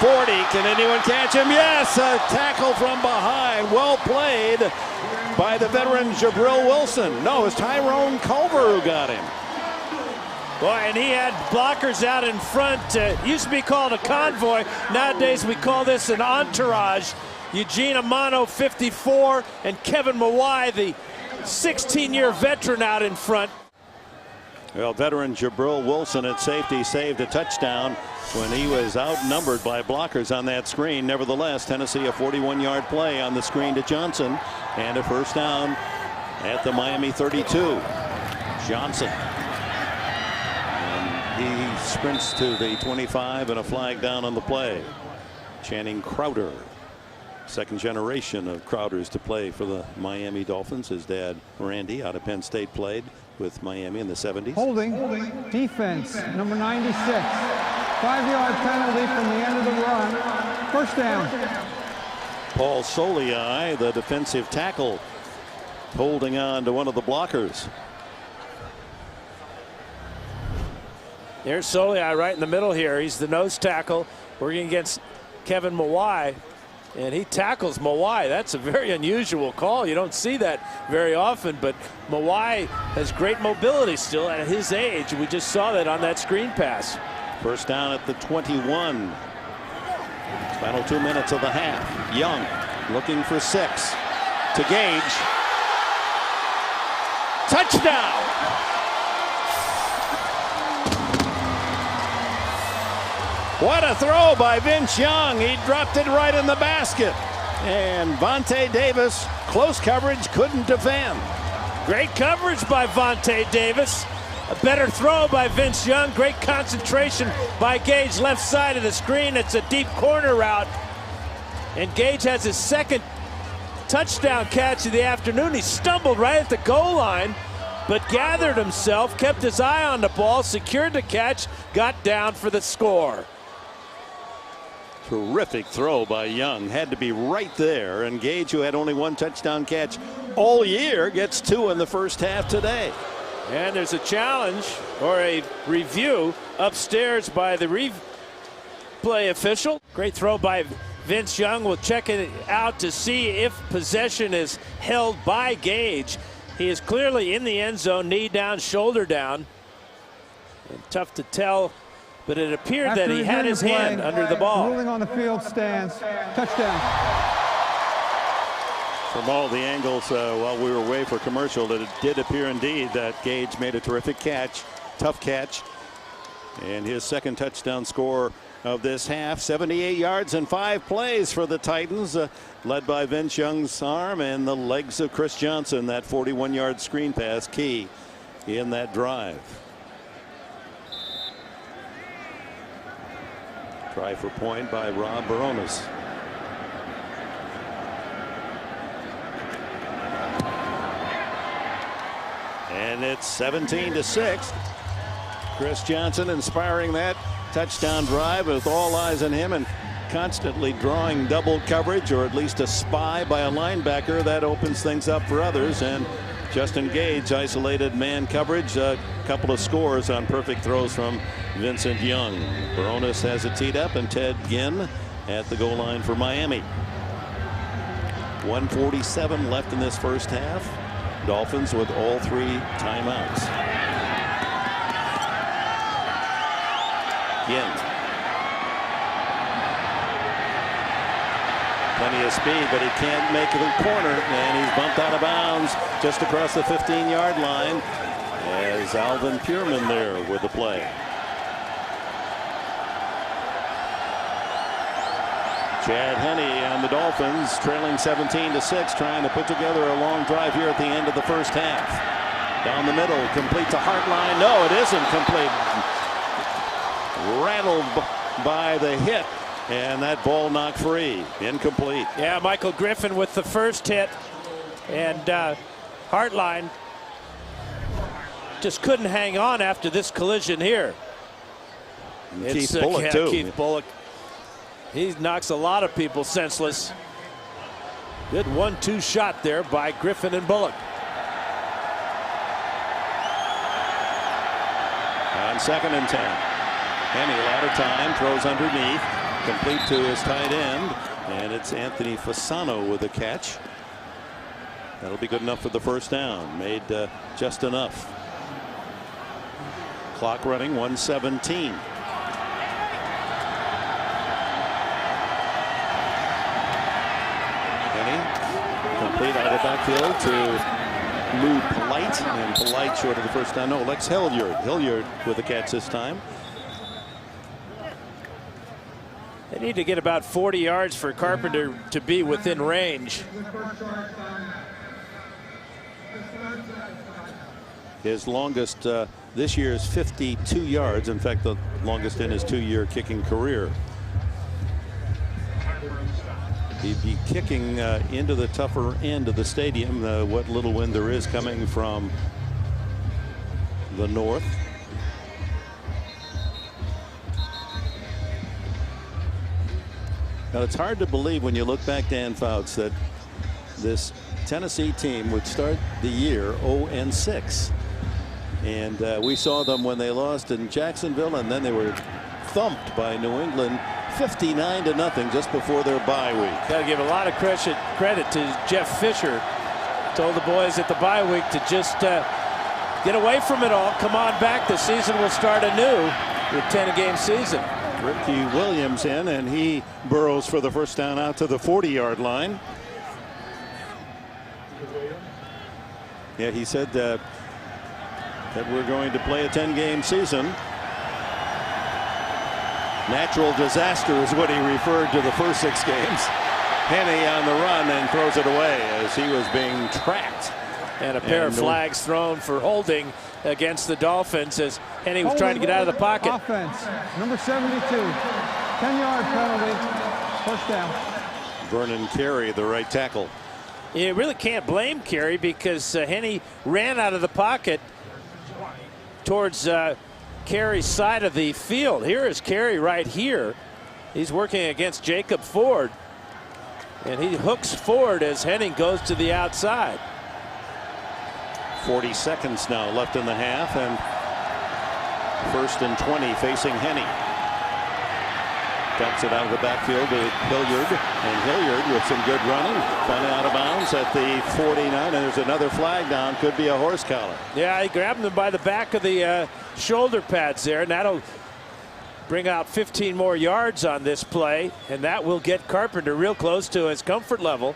40, can anyone catch him? Yes, a tackle from behind. Well played by the veteran Jabril Wilson. No, it's Tyrone Culver who got him. Boy, and he had blockers out in front. Used to be called a convoy. Nowadays we call this an entourage. Eugene Amano, 54, and Kevin Mawai, the 16-year veteran, out in front. Well, veteran Jabril Wilson at safety saved a touchdown when he was outnumbered by blockers on that screen. Nevertheless, Tennessee a 41-yard play on the screen to Johnson and a first down at the Miami 32. Johnson. And he sprints to the 25 and a flag down on the play. Channing Crowder, second generation of Crowders to play for the Miami Dolphins. His dad, Randy, out of Penn State, played with Miami in the 70s. Holding, defense, number 96. 5-yard penalty from the end of the run. First down. Paul Soliai, the defensive tackle, holding on to one of the blockers. There's Soliai right in the middle here. He's the nose tackle working against Kevin Mawai. And he tackles Mawai. That's a very unusual call. You don't see that very often, but Mawai has great mobility still at his age. We just saw that on that screen pass. First down at the 21. Final 2 minutes of the half. Young looking for 6 to Gage. Touchdown! What a throw by Vince Young. He dropped it right in the basket. And Vontae Davis, close coverage, couldn't defend. Great coverage by Vontae Davis. A better throw by Vince Young. Great concentration by Gage, left side of the screen. It's a deep corner route. And Gage has his second touchdown catch of the afternoon. He stumbled right at the goal line, but gathered himself, kept his eye on the ball, secured the catch, got down for the score. Terrific throw by Young. Had to be right there. And Gage, who had only one touchdown catch all year, gets 2 in the first half today. And there's a challenge or a review upstairs by the replay official. Great throw by Vince Young. Will check it out to see if possession is held by Gage. He is clearly in the end zone, knee down, shoulder down. And tough to tell, but it appeared that he had his hand under the ball. Ruling on the field stands. Touchdown. From all the angles while we were away for commercial, that it did appear indeed that Gage made a terrific catch, tough catch, and his second touchdown score of this half. 78 yards and 5 plays for the Titans, led by Vince Young's arm and the legs of Chris Johnson. That 41-yard screen pass key in that drive. Try for point by Rob Baronis. And it's 17-6. Chris Johnson inspiring that touchdown drive with all eyes on him and constantly drawing double coverage, or at least a spy by a linebacker. That opens things up for others. And Justin Gage isolated man coverage. A couple of scores on perfect throws from Vincent Young. Baronis has it teed up, and Ted Ginn at the goal line for Miami. 1:47 left in this first half. Dolphins with all 3 timeouts. Ginn. Plenty of speed, but he can't make the corner, and he's bumped out of bounds just across the 15-yard line as Alvin Pierman there with the play. Chad Henne on the Dolphins, trailing 17-6, trying to put together a long drive here at the end of the first half. Down the middle, complete to Hartline. No, it isn't complete. Rattled by the hit, and that ball knocked free. Incomplete. Yeah, Michael Griffin with the first hit, and Hartline just couldn't hang on after this collision here. Keith Bullock, too. Keith Bullock. He knocks a lot of people senseless. Good 1-2 shot there by Griffin and Bullock. On 2nd and 10. Henne, a lot of time, throws underneath, complete to his tight end, and it's Anthony Fasano with a catch. That'll be good enough for the first down. Made just enough. Clock running, 1:17. Complete out of the backfield to Lou Polite, and Polite short of the first down. No, Lex Hilliard. Hilliard with the catch this time. They need to get about 40 yards for Carpenter to be within range. His longest this year is 52 yards. In fact, the longest in his 2-year kicking career. He'd be kicking into the tougher end of the stadium, what little wind there is coming from the north. Now, it's hard to believe when you look back, Dan Fouts, that this Tennessee team would start the year 0-6. And we saw them when they lost in Jacksonville, and then they were thumped by New England 59-0 just before their bye week. Got to give a lot of credit to Jeff Fisher. Told the boys at the bye week to just get away from it all. Come on back. The season will start anew with 10-game season. Ricky Williams in, and he burrows for the first down out to the 40-yard line. Yeah, he said that we're going to play a 10-game season. Natural disaster is what he referred to the first 6 games. Henne on the run and throws it away as he was being tracked. And a pair of flags thrown for holding against the Dolphins as Henne was trying to get out of the pocket. Offense, number 72, 10-yard penalty, first down. Vernon Carey, the right tackle. You really can't blame Carey because Henne ran out of the pocket towards Carey's side of the field. Here is Carey right here. He's working against Jacob Ford, and he hooks forward as Henning goes to the outside. 40 seconds now left in the half, and 1st and 20 facing Henne. Dumps it out of the backfield to Hilliard, and Hilliard with some good running, finally out of bounds at the 49, and there's another flag down. Could be a horse collar. Yeah, he grabbed him by the back of the shoulder pads there, and that'll bring out 15 more yards on this play, and that will get Carpenter real close to his comfort level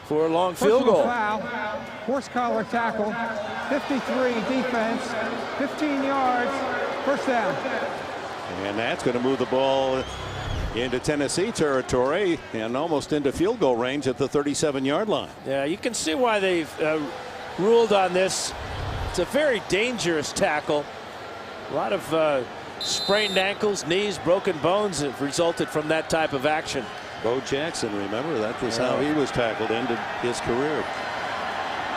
for a long field goal. Foul, horse collar tackle, 53 defense, 15 yards, first down. And that's going to move the ball into Tennessee territory and almost into field goal range at the 37-yard line. Yeah, you can see why they've ruled on this. It's a very dangerous tackle. A lot of sprained ankles, knees, broken bones have resulted from that type of action. Bo Jackson, remember, that was how he was tackled into his career.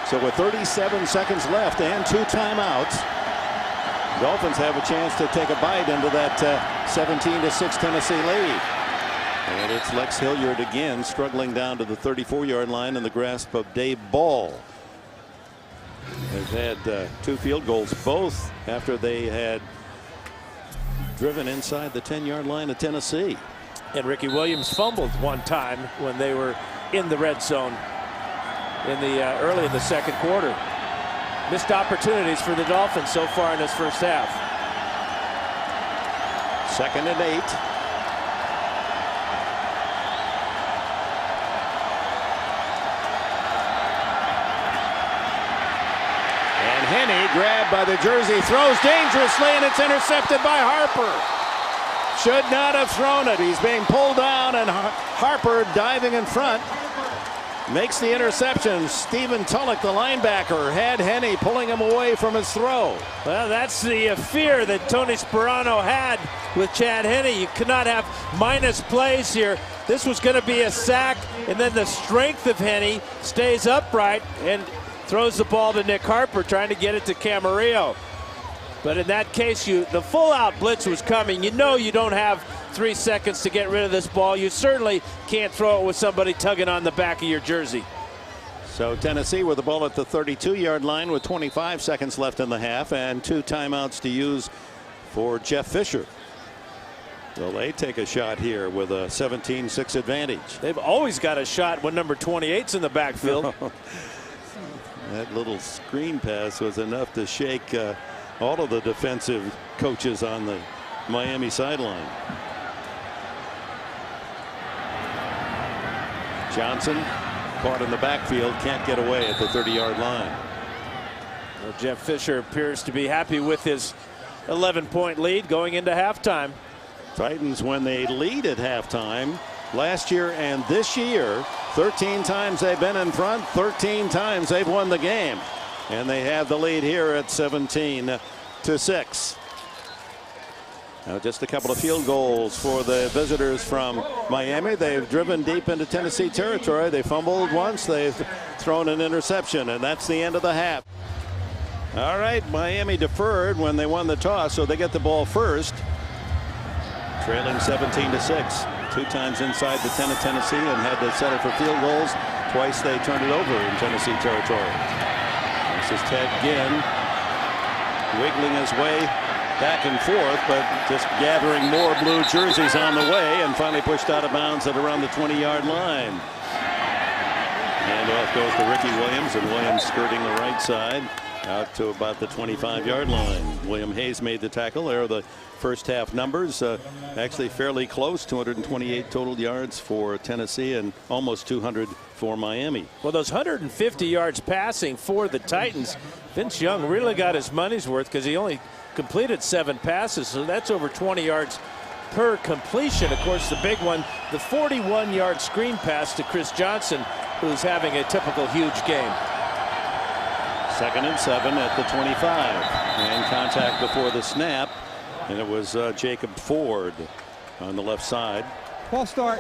So with 37 seconds left and 2 timeouts, Dolphins have a chance to take a bite into that 17-6 Tennessee lead. And it's Lex Hilliard again struggling down to the 34-yard line in the grasp of Dave Ball. They've had 2 field goals, both after they had driven inside the 10-yard line of Tennessee. And Ricky Williams fumbled one time when they were in the red zone in the early in the second quarter. Missed opportunities for the Dolphins so far in this first half. 2nd and 8. And Henne grabbed by the jersey, throws dangerously, and it's intercepted by Harper. Should not have thrown it. He's being pulled down, and Harper diving in front makes the interception. Stephen Tulloch, the linebacker, had Henne pulling him away from his throw. Well, that's the fear that Tony Sperano had with Chad Henne. You could not have minus plays here. This was going to be a sack, and then the strength of Henne stays upright and throws the ball to Nick Harper, trying to get it to Camarillo. But in that case, the full-out blitz was coming. You know you don't have 3 seconds to get rid of this ball. You certainly can't throw it with somebody tugging on the back of your jersey. So Tennessee with the ball at the 32-yard line with 25 seconds left in the half and 2 timeouts to use for Jeff Fisher. Well, they take a shot here with a 17-6 advantage. They've always got a shot when number 28's in the backfield. That little screen pass was enough to shake all of the defensive coaches on the Miami sideline. Johnson caught in the backfield, can't get away at the 30-yard line. Well, Jeff Fisher appears to be happy with his 11-point lead going into halftime. Titans, when they lead at halftime last year and this year, 13 times they've been in front, 13 times they've won the game. And they have the lead here at 17-6. Now just a couple of field goals for the visitors from Miami. They've driven deep into Tennessee territory. They fumbled once. They've thrown an interception, and that's the end of the half. All right, Miami deferred when they won the toss, so they get the ball first. Trailing 17-6. 2 times inside the 10 of Tennessee and had to settle for field goals. Twice they turned it over in Tennessee territory. This is Ted Ginn wiggling his way back and forth, but just gathering more blue jerseys on the way, and finally pushed out of bounds at around the 20-yard line. Handoff goes to Ricky Williams, and Williams skirting the right side out to about the 25-yard line. William Hayes made the tackle. There are the first half numbers. Actually fairly close. 228 total yards for Tennessee and almost 200 for Miami. Well, those 150 yards passing for the Titans, Vince Young really got his money's worth because he only completed 7 passes, so that's over 20 yards per completion. Of course, the big one, the 41-yard screen pass to Chris Johnson, who's having a typical huge game. 2nd and 7 at the 25, and contact before the snap, and it was Jacob Ford on the left side. False start.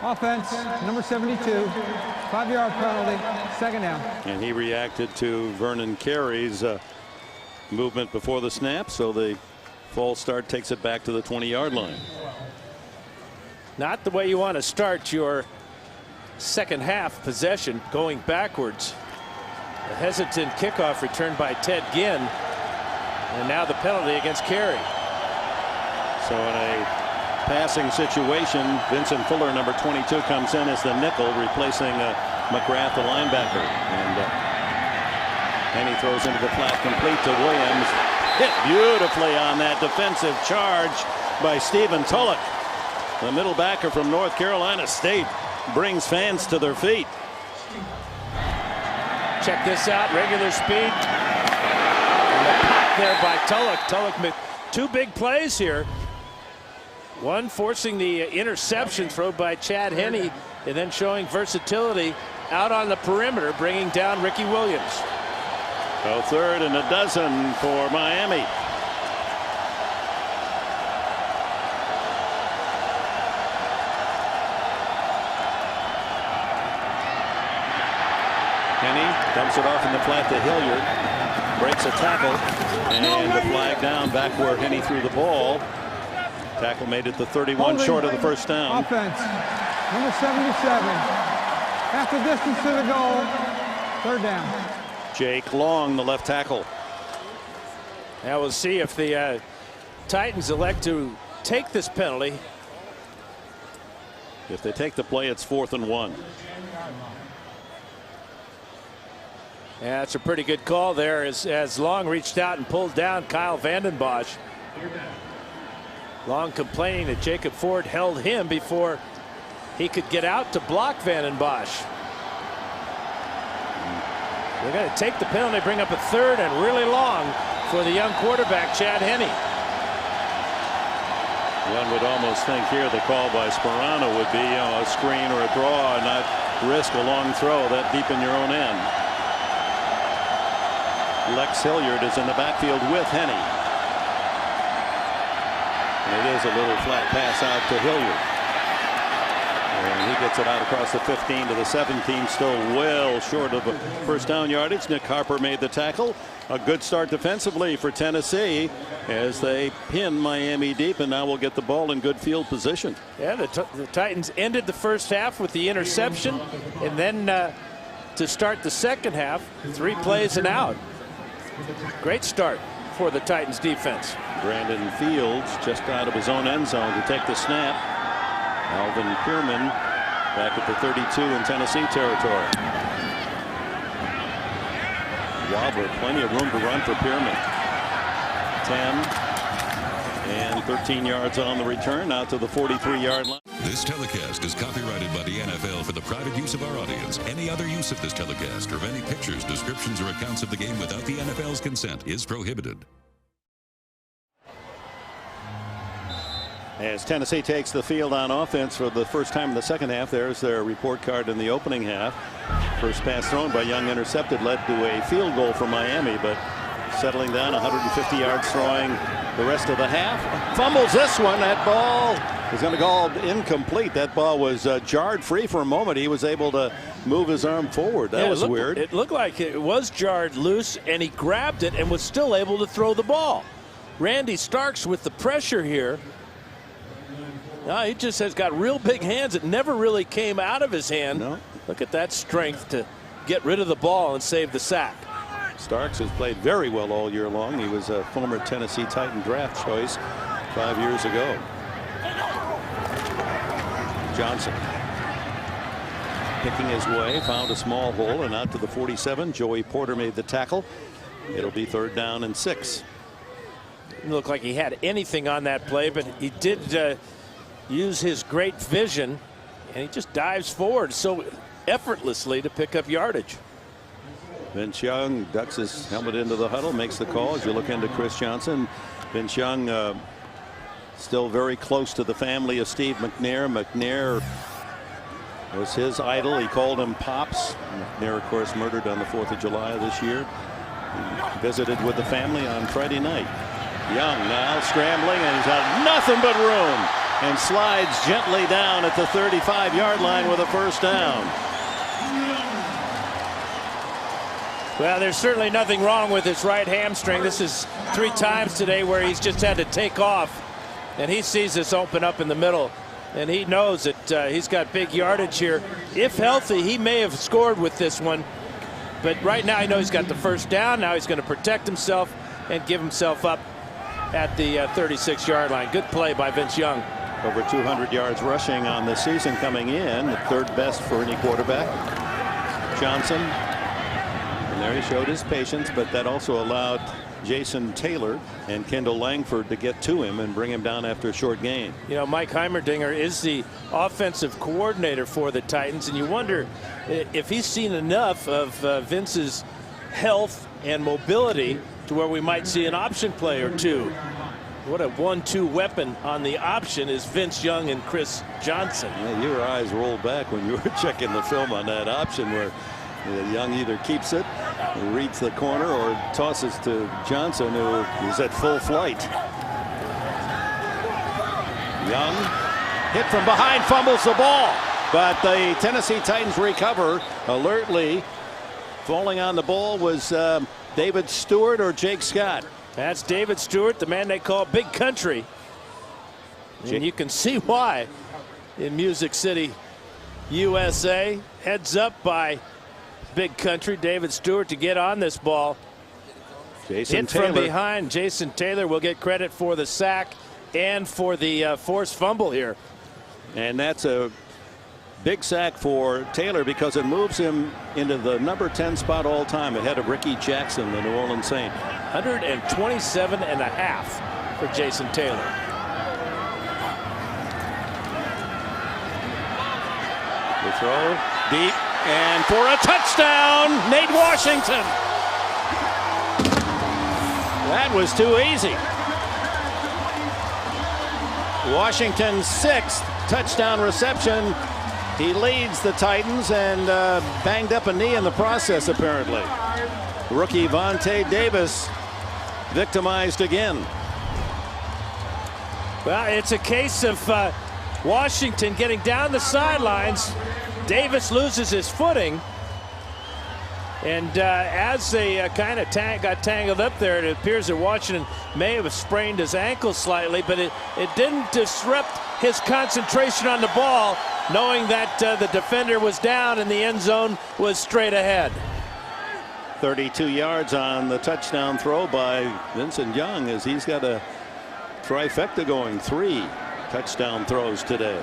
Offense, number 72, 5-yard penalty, 2nd down. And he reacted to Vernon Carey's movement before the snap, so the false start takes it back to the 20-yard line. Not the way you want to start your second half possession, going backwards. A hesitant kickoff returned by Ted Ginn. And now the penalty against Carey. So in a passing situation, Vincent Fuller, number 22, comes in as the nickel, replacing McGrath, the linebacker. And he throws into the flat, complete to Williams. Hit beautifully on that defensive charge by Stephen Tulloch. The middle backer from North Carolina State brings fans to their feet. Check this out, regular speed. And the pop there by Tulloch. Tulloch made two big plays here. One forcing the interception thrown by Chad Henne, and then showing versatility out on the perimeter, bringing down Ricky Williams. So 3rd and a dozen for Miami. Henne dumps it off in the flat to Hilliard. Breaks a tackle. And the flag down back where Henne threw the ball. Tackle made it to 31, short of the first down. Offense, number 77. Half the distance to the goal. 3rd down. Jake Long, the left tackle. Now we'll see if the Titans elect to take this penalty. If they take the play, it's 4th and 1. Yeah, that's a pretty good call there as Long reached out and pulled down Kyle Vanden Bosch. Long complaining that Jacob Ford held him before he could get out to block Vanden Bosch. They're going to take the penalty, bring up a 3rd and really long for the young quarterback, Chad Henne. One would almost think here the call by Sperano would be a screen or a draw and not risk a long throw that deep in your own end. Lex Hilliard is in the backfield with Henne. And it is a little flat pass out to Hilliard. And he gets it out across the 15 to the 17, still well short of a first down yardage. Nick Harper made the tackle. A good start defensively for Tennessee as they pin Miami deep, and now we'll get the ball in good field position. Yeah, the Titans ended the first half with the interception, and then to start the second half, 3 plays and out. Great start for the Titans defense. Brandon Fields just out of his own end zone to take the snap. Alvin Pierman back at the 32 in Tennessee territory. Wobbler, plenty of room to run for Pierman. 10 and 13 yards on the return, out to the 43-yard line. This telecast is copyrighted by the NFL for the private use of our audience. Any other use of this telecast or of any pictures, descriptions, or accounts of the game without the NFL's consent is prohibited. As Tennessee takes the field on offense for the first time in the second half, there's their report card in the opening half. First pass thrown by Young intercepted, led to a field goal for Miami, but settling down 150 yards throwing the rest of the half. Fumbles this one. That ball is going to go incomplete. That ball was jarred free for a moment. He was able to move his arm forward. That was weird. It looked like it was jarred loose, and he grabbed it and was still able to throw the ball. Randy Starks with the pressure here. No, he just has got real big hands. It never really came out of his hand. No. Look at that strength to get rid of the ball and save the sack. Starks has played very well all year long. He was a former Tennessee Titan draft choice 5 years ago. Johnson picking his way, found a small hole and out to the 47. Joey Porter made the tackle. It'll be 3rd down and 6. Didn't look like he had anything on that play, but he did use his great vision, and he just dives forward so effortlessly to pick up yardage. Vince Young ducks his helmet into the huddle, makes the call. As you look into Chris Johnson, Vince Young still very close to the family of Steve McNair. McNair was his idol. He called him Pops. McNair, of course, murdered on the 4th of July this year. He visited with the family on Friday night. Young now scrambling, and he's got nothing but room, and slides gently down at the 35-yard line with a first down. Well, there's certainly nothing wrong with his right hamstring. This is 3 times today where he's just had to take off, and he sees this open up in the middle, and he knows that he's got big yardage here. If healthy, he may have scored with this one. But right now, I know he's got the first down. Now he's going to protect himself and give himself up at the 36-yard line. Good play by Vince Young. Over 200 yards rushing on the season coming in, the third best for any quarterback. Johnson, and there he showed his patience, but that also allowed Jason Taylor and Kendall Langford to get to him and bring him down after a short gain. You know, Mike Heimerdinger is the offensive coordinator for the Titans, and you wonder if he's seen enough of Vince's health and mobility to where we might see an option play or two. What a 1-2 weapon on the option is Vince Young and Chris Johnson. Yeah, your eyes rolled back when you were checking the film on that option where Young either keeps it, reads the corner, or tosses to Johnson, who is at full flight. Young hit from behind, fumbles the ball, but the Tennessee Titans recover alertly. Falling on the ball was David Stewart or Jake Scott. That's David Stewart, the man they call Big Country. And you can see why in Music City, USA. Heads up by Big Country, David Stewart, to get on this ball. Jason Hit Taylor from behind. Jason Taylor will get credit for the sack and for the forced fumble here. And that's a big sack for Taylor because it moves him into the number 10 spot all time ahead of Ricky Jackson, the New Orleans Saint. 127.5 for Jason Taylor. The throw deep and for a touchdown, Nate Washington. That was too easy. Washington's 6th touchdown reception. He leads the Titans and banged up a knee in the process, apparently. Rookie Vontae Davis victimized again. Well, it's a case of Washington getting down the sidelines. Davis loses his footing. And as they kind of got tangled up there, it appears that Washington may have sprained his ankle slightly, but it didn't disrupt his concentration on the ball, knowing that the defender was down and the end zone was straight ahead. 32 yards on the touchdown throw by Vincent Young, as he's got a trifecta going. 3 touchdown throws today.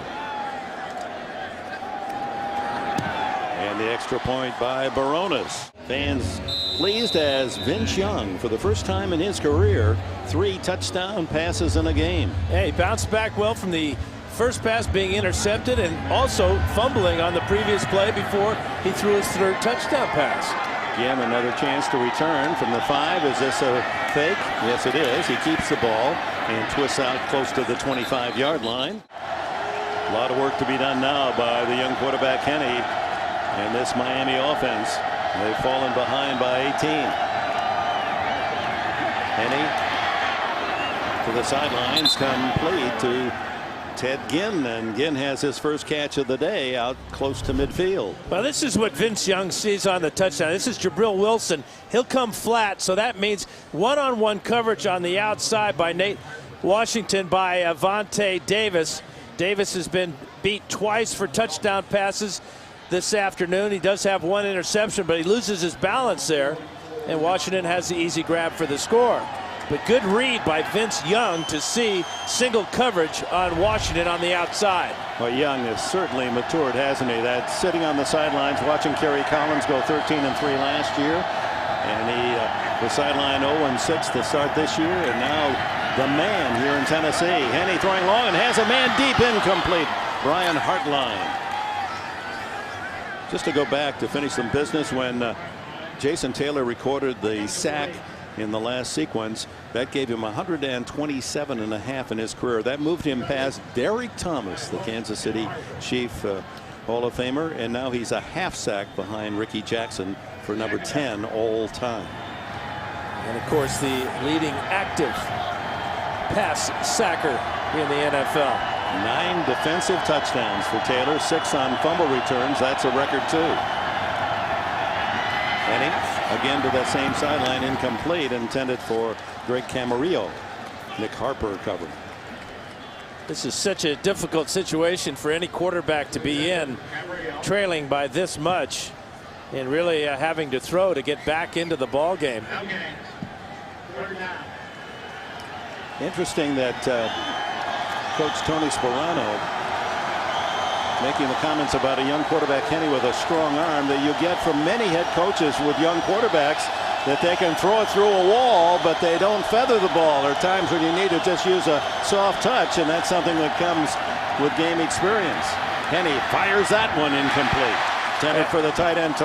And the extra point by Barones. Fans pleased as Vince Young, for the first time in his career, 3 touchdown passes in a game. Yeah, he bounced back well from the first pass being intercepted and also fumbling on the previous play before he threw his 3rd touchdown pass. Again, another chance to return from the 5. Is this a fake? Yes, it is. He keeps the ball and twists out close to the 25-yard line. A lot of work to be done now by the young quarterback Henney and this Miami offense. They've fallen behind by 18. Henney to the sidelines, complete to Ted Ginn, and Ginn has his first catch of the day out close to midfield. Well, this is what Vince Young sees on the touchdown. This is Jabril Wilson. He'll come flat, so that means one-on-one coverage on the outside by Nate Washington by Vontae Davis. Davis has been beat twice for touchdown passes this afternoon. He does have 1 interception, but he loses his balance there, and Washington has the easy grab for the score. But good read by Vince Young to see single coverage on Washington on the outside. Well, Young has certainly matured, hasn't he? That's sitting on the sidelines watching Kerry Collins go 13-3 last year. And he was sidelined 0-6 to start this year. And now the man here in Tennessee. Henney throwing long and has a man deep, incomplete. Brian Hartline. Just to go back to finish some business, when Jason Taylor recorded the sack in the last sequence, that gave him 127.5 in his career. That moved him past Derek Thomas, the Kansas City Chief Hall of Famer, and now he's a half sack behind Ricky Jackson for number 10 all time. And of course, the leading active pass sacker in the NFL. 9 defensive touchdowns for Taylor, 6 on fumble returns. That's a record too. Henney again to that same sideline, incomplete, intended for Greg Camarillo. Nick Harper covered. This is such a difficult situation for any quarterback to be in, trailing by this much. and really having to throw to get back into the ball game. Interesting that Coach Tony Sparano making the comments about a young quarterback, Kenny, with a strong arm that you get from many head coaches with young quarterbacks, that they can throw it through a wall, but they don't feather the ball. There are times when you need to just use a soft touch, and that's something that comes with game experience. Kenny fires that one incomplete. Intended for the tight end,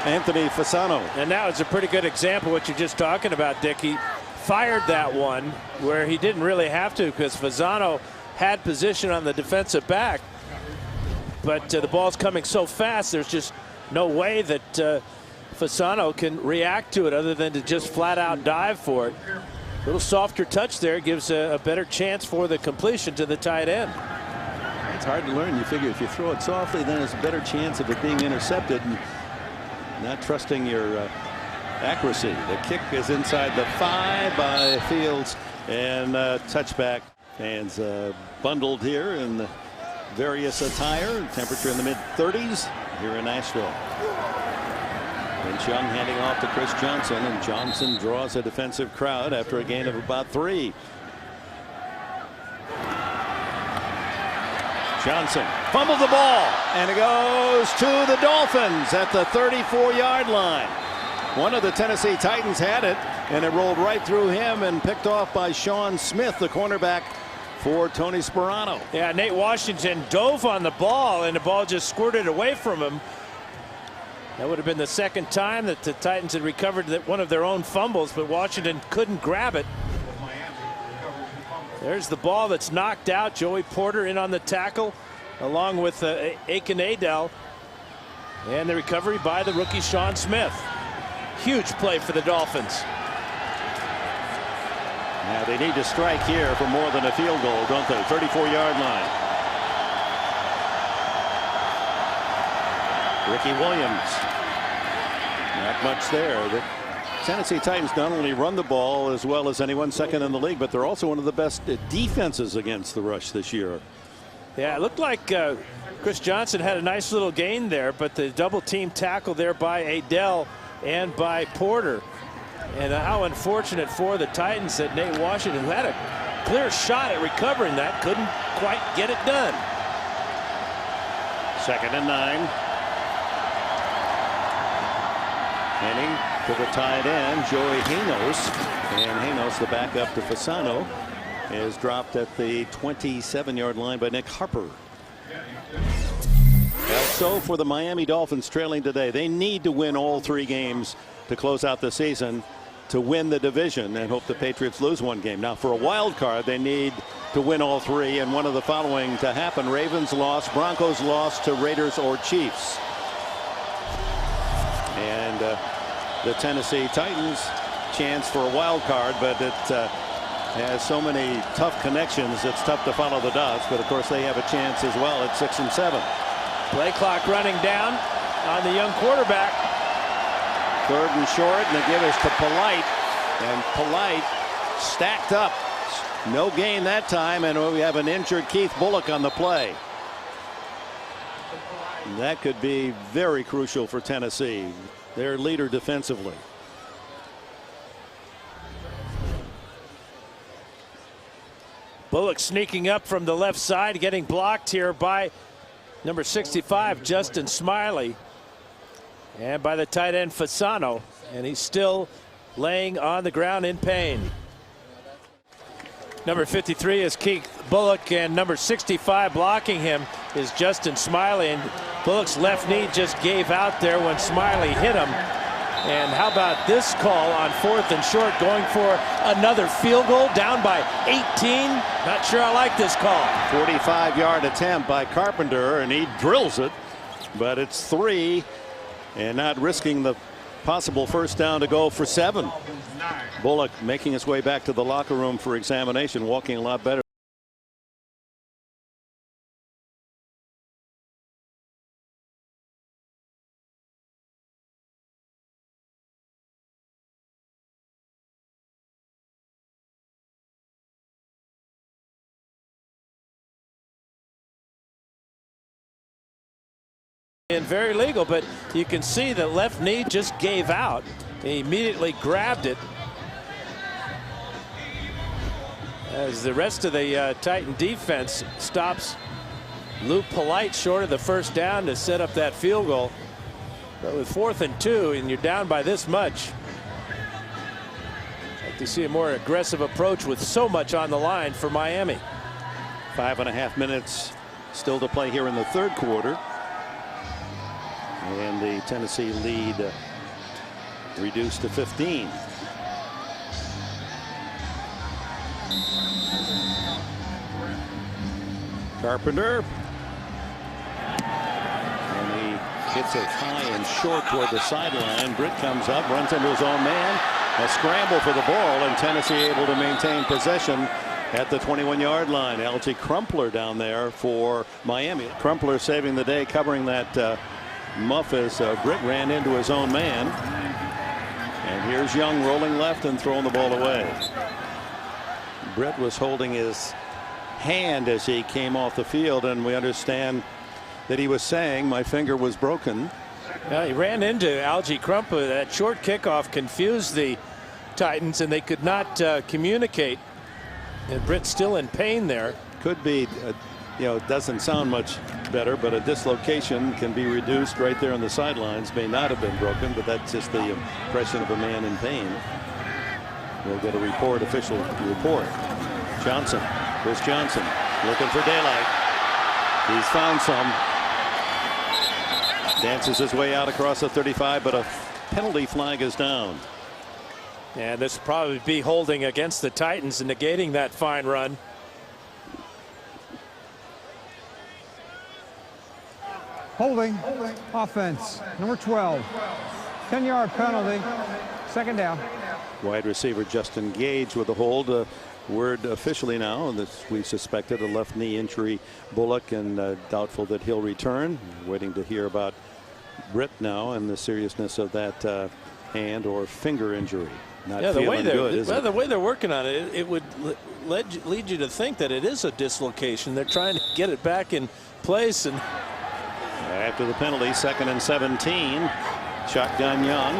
Anthony Fasano. And now it's a pretty good example of what you're just talking about, Dick. He fired that one where he didn't really have to, because Fasano had position on the defensive back. But the ball's coming so fast, there's just no way that Fasano can react to it other than to just flat out dive for it. A little softer touch there gives a better chance for the completion to the tight end. It's hard to learn. You figure if you throw it softly, then there's a better chance of it being intercepted, and not trusting your accuracy. The kick is inside the 5 by Fields, and touchback. Fans bundled here in the various attire. Temperature in the mid-30s here in Nashville. Vince Young handing off to Chris Johnson, and Johnson draws a defensive crowd after a gain of about 3. Johnson fumbled the ball, and it goes to the Dolphins at the 34-yard line. One of the Tennessee Titans had it, and it rolled right through him and picked off by Sean Smith, the cornerback for Tony Sparano. Yeah, Nate Washington dove on the ball, and the ball just squirted away from him. That would have been the second time that the Titans had recovered one of their own fumbles, but Washington couldn't grab it. There's the ball that's knocked out. Joey Porter in on the tackle, along with Aiken Adel. And the recovery by the rookie Sean Smith. Huge play for the Dolphins. Now they need to strike here for more than a field goal, don't they? 34-yard line. Ricky Williams. Not much there. The Tennessee Titans not only run the ball as well as anyone, second in the league, but they're also one of the best defenses against the rush this year. Yeah, it looked like Chris Johnson had a nice little gain there, but the double team tackle there by Adele and by Porter. And how unfortunate for the Titans that Nate Washington, who had a clear shot at recovering that, couldn't quite get it done. 2nd and 9. Henning to the tight end, Joey Hanos. And Hanos, the backup to Fasano, is dropped at the 27-yard line by Nick Harper. So for the Miami Dolphins trailing today, they need to win all 3 games to close out the season to win the division and hope the Patriots lose 1 game. Now for a wild card, they need to win all 3 and one of the following to happen. Ravens loss, Broncos loss to Raiders or Chiefs. And the Tennessee Titans chance for a wild card, but it has so many tough connections, it's tough to follow the dots. But of course they have a chance as well at 6 and 7. Play clock running down on the young quarterback. 3rd and short, and the give is to Polite, and Polite stacked up. No gain that time, and we have an injured Keith Bullock on the play. That could be very crucial for Tennessee, their leader defensively. Bullock sneaking up from the left side, getting blocked here by number 65, Justin Smiley, and by the tight end Fasano, and he's still laying on the ground in pain. Number 53 is Keith Bullock, and number 65 blocking him is Justin Smiley, and Bullock's left knee just gave out there when Smiley hit him. And how about this call on 4th and short, going for another field goal, down by 18? Not sure I like this call. 45-yard attempt by Carpenter, and he drills it, but it's 3, and not risking the possible first down to go for 7. Bullock making his way back to the locker room for examination, walking a lot better. And very legal, but you can see the left knee just gave out. He immediately grabbed it. As the rest of the Titan defense stops Lou Polite short of the first down to set up that field goal. But with 4th and 2 and you're down by this much, I'd like to see a more aggressive approach with so much on the line for Miami. 5.5 minutes still to play here in the third quarter. And the Tennessee lead reduced to 15. Carpenter. And he hits it high and short toward the sideline. Britt comes up, runs into his own man. A scramble for the ball, and Tennessee able to maintain possession at the 21-yard line. Algie Crumpler down there for Miami. Crumpler saving the day, covering that muff as Britt ran into his own man. And here's Young rolling left and throwing the ball away. Britt was holding his hand as he came off the field, and we understand that he was saying, my finger was broken. Yeah, he ran into Algie Crumpler. That short kickoff confused the Titans, and they could not communicate. And Britt's still in pain there. Could be, you know, it doesn't sound much better, but a dislocation can be reduced right there on the sidelines. May not have been broken, but that's just the impression of a man in pain. We'll get a report, official report. Johnson, Chris Johnson, looking for daylight. He's found some. Dances his way out across the 35, but a penalty flag is down. And this will probably be holding against the Titans and negating that fine run. Holding offense, number 12. 10-yard penalty, 2nd down. Wide receiver Justin Gage with a hold. Word officially now that we suspected a left knee injury. Bullock, and doubtful that he'll return. Waiting to hear about Britt now and the seriousness of that hand or finger injury. Not yeah, the way they're good, is it? the way they're working on it, it would lead you to think that it is a dislocation. They're trying to get it back in place. And after the penalty, 2nd and 17. Shotgun Young.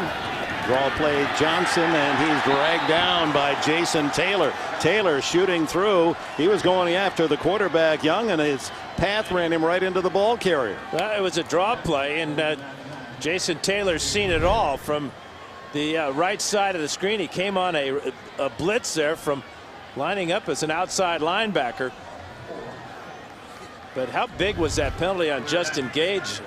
Draw play Johnson, and he's dragged down by Jason Taylor. Taylor shooting through. He was going after the quarterback Young, and his path ran him right into the ball carrier. Well, it was a draw play, and Jason Taylor's seen it all from the right side of the screen. He came on a blitz there from lining up as an outside linebacker. But how big was that penalty on Justin Gage?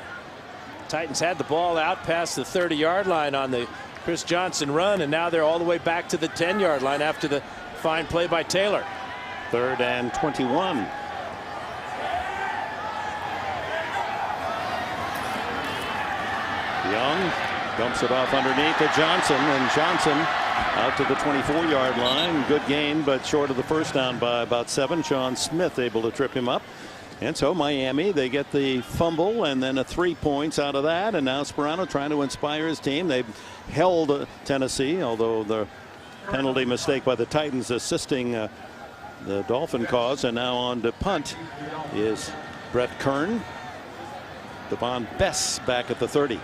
Titans had the ball out past the 30-yard line on the Chris Johnson run, and now they're all the way back to the 10-yard line after the fine play by Taylor. 3rd and 21. Young dumps it off underneath to Johnson, and Johnson out to the 24-yard line. Good gain, but short of the first down by about 7. Sean Smith able to trip him up. And so Miami, they get the fumble and then a 3 points out of that. And now Sperano trying to inspire his team. They've held Tennessee, although the penalty mistake by the Titans assisting the Dolphin cause. And now on to punt is Brett Kern. Devon Bess back at the 30.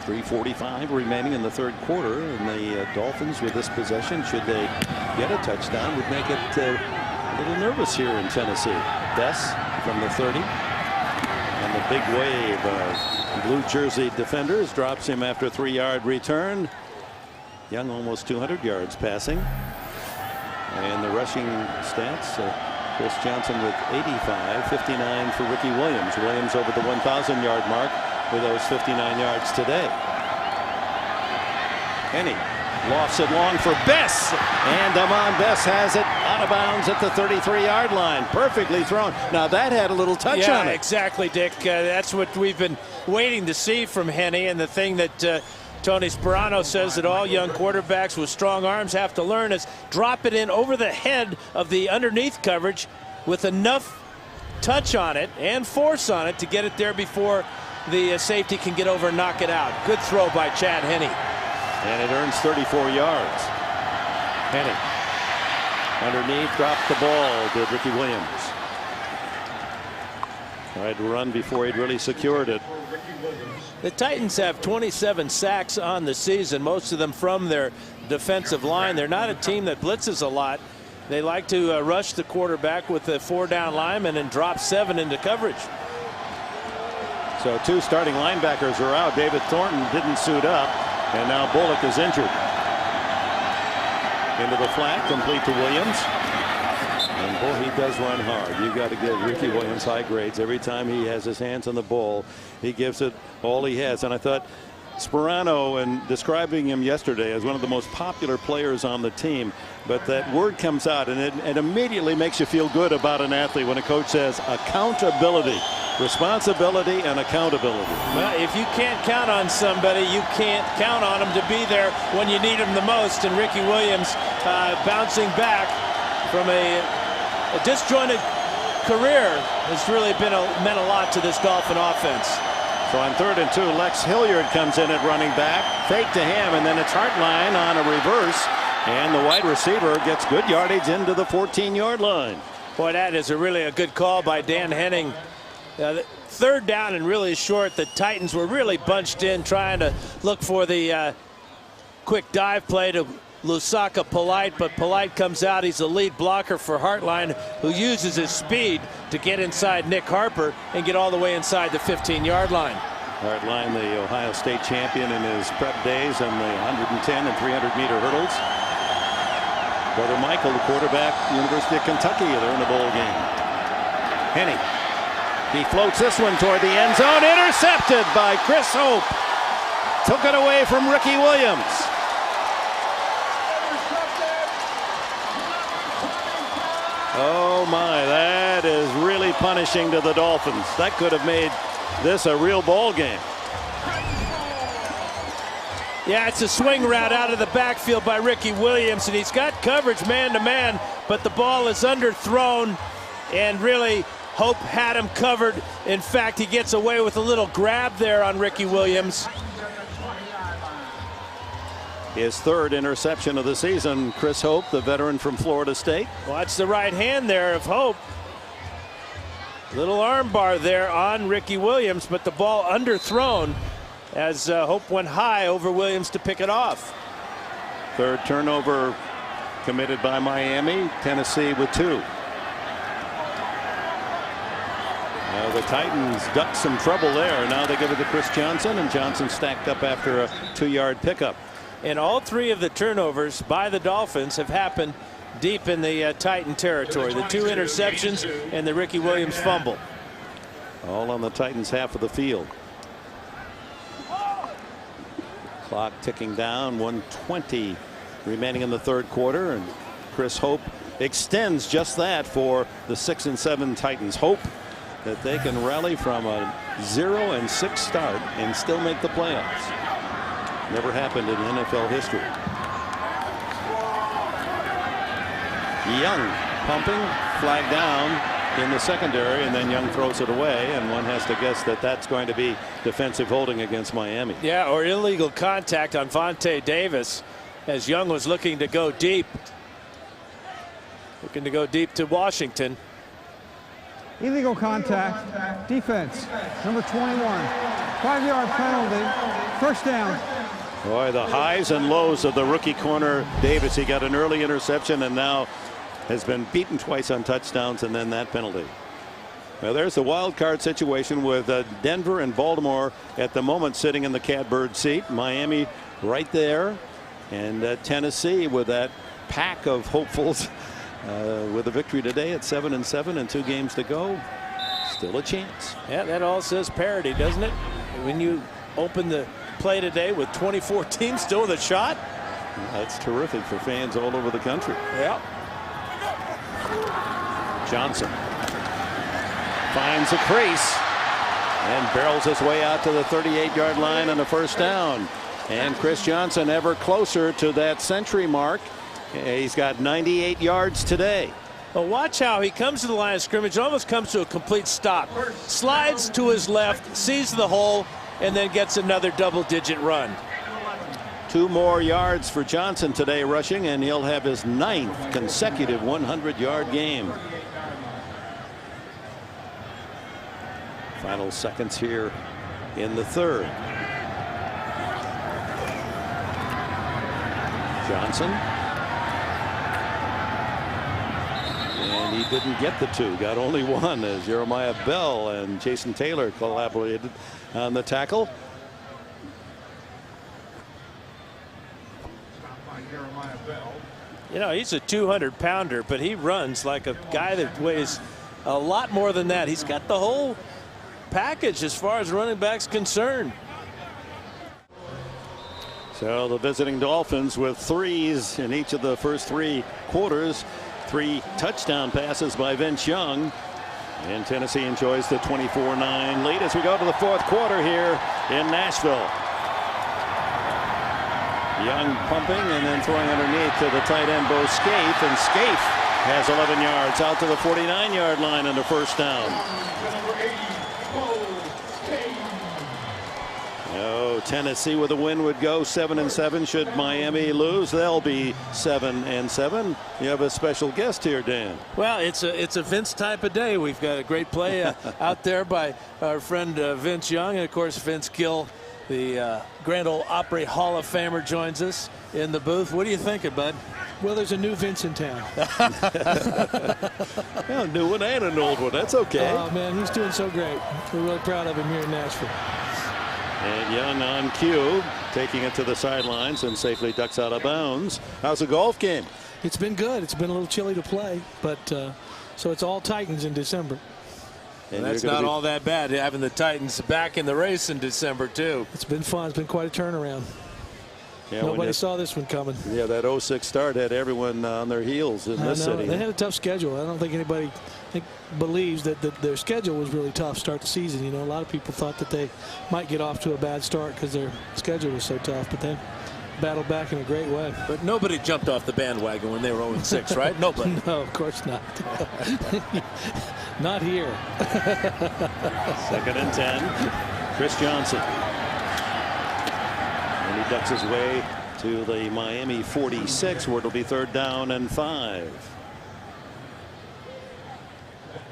3:45 remaining in the third quarter, and the Dolphins, with this possession, should they get a touchdown, would make it a little nervous here in Tennessee. Bess from the 30, and the big wave of blue jersey defenders drops him after a 3-yard return. Young almost 200 yards passing, and the rushing stats. Chris Johnson with 85, 59 for Ricky Williams. Williams over the 1,000-yard mark with those 59 yards today. Henny lofts it long for Bess, and Damon Bess has it out of bounds at the 33-yard line. Perfectly thrown. Now that had a little touch on it. Exactly, Dick. That's what we've been waiting to see from Henny, and the thing that Tony Sperano says that all young quarterbacks with strong arms have to learn is drop it in over the head of the underneath coverage with enough touch on it and force on it to get it there before the safety can get over and knock it out. Good throw by Chad Henne. And it earns 34 yards. Henne underneath, dropped the ball, did Ricky Williams. Tried to run before he'd really secured it. The Titans have 27 sacks on the season, most of them from their defensive line. They're not a team that blitzes a lot. They like to rush the quarterback with the 4-down lineman and drop 7 into coverage. So 2 starting linebackers are out. David Thornton didn't suit up, and now Bullock is injured. Into the flat, complete to Williams. And boy, he does run hard. You got to give Ricky Williams high grades. Every time he has his hands on the ball, he gives it all he has. And I thought Sperano, and describing him yesterday as one of the most popular players on the team, but that word comes out and it immediately makes you feel good about an athlete when a coach says accountability, responsibility and accountability. Well, if you can't count on somebody, you can't count on them to be there when you need them the most. And Ricky Williams bouncing back from a disjointed career has really meant a lot to this Dolphin offense. So on 3rd and 2, Lex Hilliard comes in at running back. Fake to him, and then it's Hartline on a reverse. And the wide receiver gets good yardage into the 14-yard line. Boy, that is really a good call by Dan Henning. 3rd down and really short. The Titans were really bunched in trying to look for the quick dive play to Lusaka Polite, but Polite comes out. He's the lead blocker for Hartline, who uses his speed to get inside Nick Harper and get all the way inside the 15-yard line. Hartline, the Ohio State champion in his prep days on the 110 and 300-meter hurdles. Brother Michael, the quarterback, University of Kentucky, they're in the bowl game. Henny, he floats this one toward the end zone, intercepted by Chris Hope. Took it away from Ricky Williams. Oh my, that is really punishing to the Dolphins. That could have made this a real ball game. Yeah, it's a swing route out of the backfield by Ricky Williams, and he's got coverage man-to-man, but the ball is underthrown, and really Hope had him covered. In fact, he gets away with a little grab there on Ricky Williams. His 3rd interception of the season. Chris Hope, the veteran from Florida State. Watch the right hand there of Hope. Little arm bar there on Ricky Williams, but the ball underthrown as Hope went high over Williams to pick it off. 3rd turnover committed by Miami. Tennessee with 2. The Titans ducked some trouble there. Now they give it to Chris Johnson, and Johnson stacked up after a 2-yard pickup. And all 3 of the turnovers by the Dolphins have happened deep in the Titan territory. The 2 interceptions and the Ricky Williams fumble. All on the Titans' half of the field. Clock ticking down, 1:20 remaining in the 3rd quarter, and Chris Hope extends just that for the 6-7 Titans. Hope that they can rally from a 0-6 start and still make the playoffs. Never happened in NFL history. Young pumping, flag down in the secondary, and then Young throws it away, and one has to guess that that's going to be defensive holding against Miami. Yeah, or illegal contact on Vontae Davis as Young was looking to go deep. Looking to go deep to Washington. Illegal contact, defense, number 21. 5-yard penalty, 1st down. Boy, the highs and lows of the rookie corner Davis. He got an early interception and now has been beaten twice on touchdowns, and then that penalty. Well, there's the wild card situation with Denver and Baltimore at the moment sitting in the catbird seat. Miami right there, and Tennessee with that pack of hopefuls with a victory today at 7-7 and 2 games to go. Still a chance. Yeah, that all says parity, doesn't it? When you open the play today with 24 teams still with a shot. That's terrific for fans all over the country. Yeah. Johnson finds a crease and barrels his way out to the 38-yard line on a 1st down. And Chris Johnson ever closer to that century mark. He's got 98 yards today. Well, watch how he comes to the line of scrimmage, almost comes to a complete stop, slides to his left, sees the hole, and then gets another double-digit run. 2 more yards for Johnson today rushing, and he'll have his 9th consecutive 100-yard game. Final seconds here in the third. Johnson. And he didn't get the two. Got only one as Jeremiah Bell and Jason Taylor collaborated on the tackle. You know, he's a 200-pounder, but he runs like a guy that weighs a lot more than that. He's got the whole package as far as running back's concerned. So the visiting Dolphins with threes in each of the first three quarters. 3 touchdown passes by Vince Young. And Tennessee enjoys the 24-9 lead as we go to the fourth quarter here in Nashville. Young pumping and then throwing underneath to the tight end Bo Scaife, and Scaife has 11 yards out to the 49-yard line and a first down. Oh, Tennessee with a win would go 7-7. Should Miami lose, they'll be 7-7. You have a special guest here, Dan. Well, it's a Vince type of day. We've got a great play out there by our friend Vince Young, and of course Vince Gill, the Grand Ole Opry Hall of Famer, joins us in the booth. What are you thinking, bud? Well, there's a new Vince in town. Well, a new one and an old one. That's okay. Oh, man, he's doing so great. We're really proud of him here in Nashville. And Young on cue, taking it to the sidelines and safely ducks out of bounds. How's the golf game? It's been good. It's been a little chilly to play, but so it's all Titans in December. And that's not all that bad, having the Titans back in the race in December, too. It's been fun. It's been quite a turnaround. Yeah, nobody saw this one coming. Yeah, that 06 start had everyone on their heels in this city. They had a tough schedule. I don't think anybody believes that their schedule was really tough to start the season. You know, a lot of people thought that they might get off to a bad start because their schedule was so tough, but then battled back in a great way. But nobody jumped off the bandwagon when they were 0-6, right? Nobody. No, of course not. Not here. 2nd and 10. Chris Johnson. And he ducks his way to the Miami 46, where it'll be 3rd down and 5.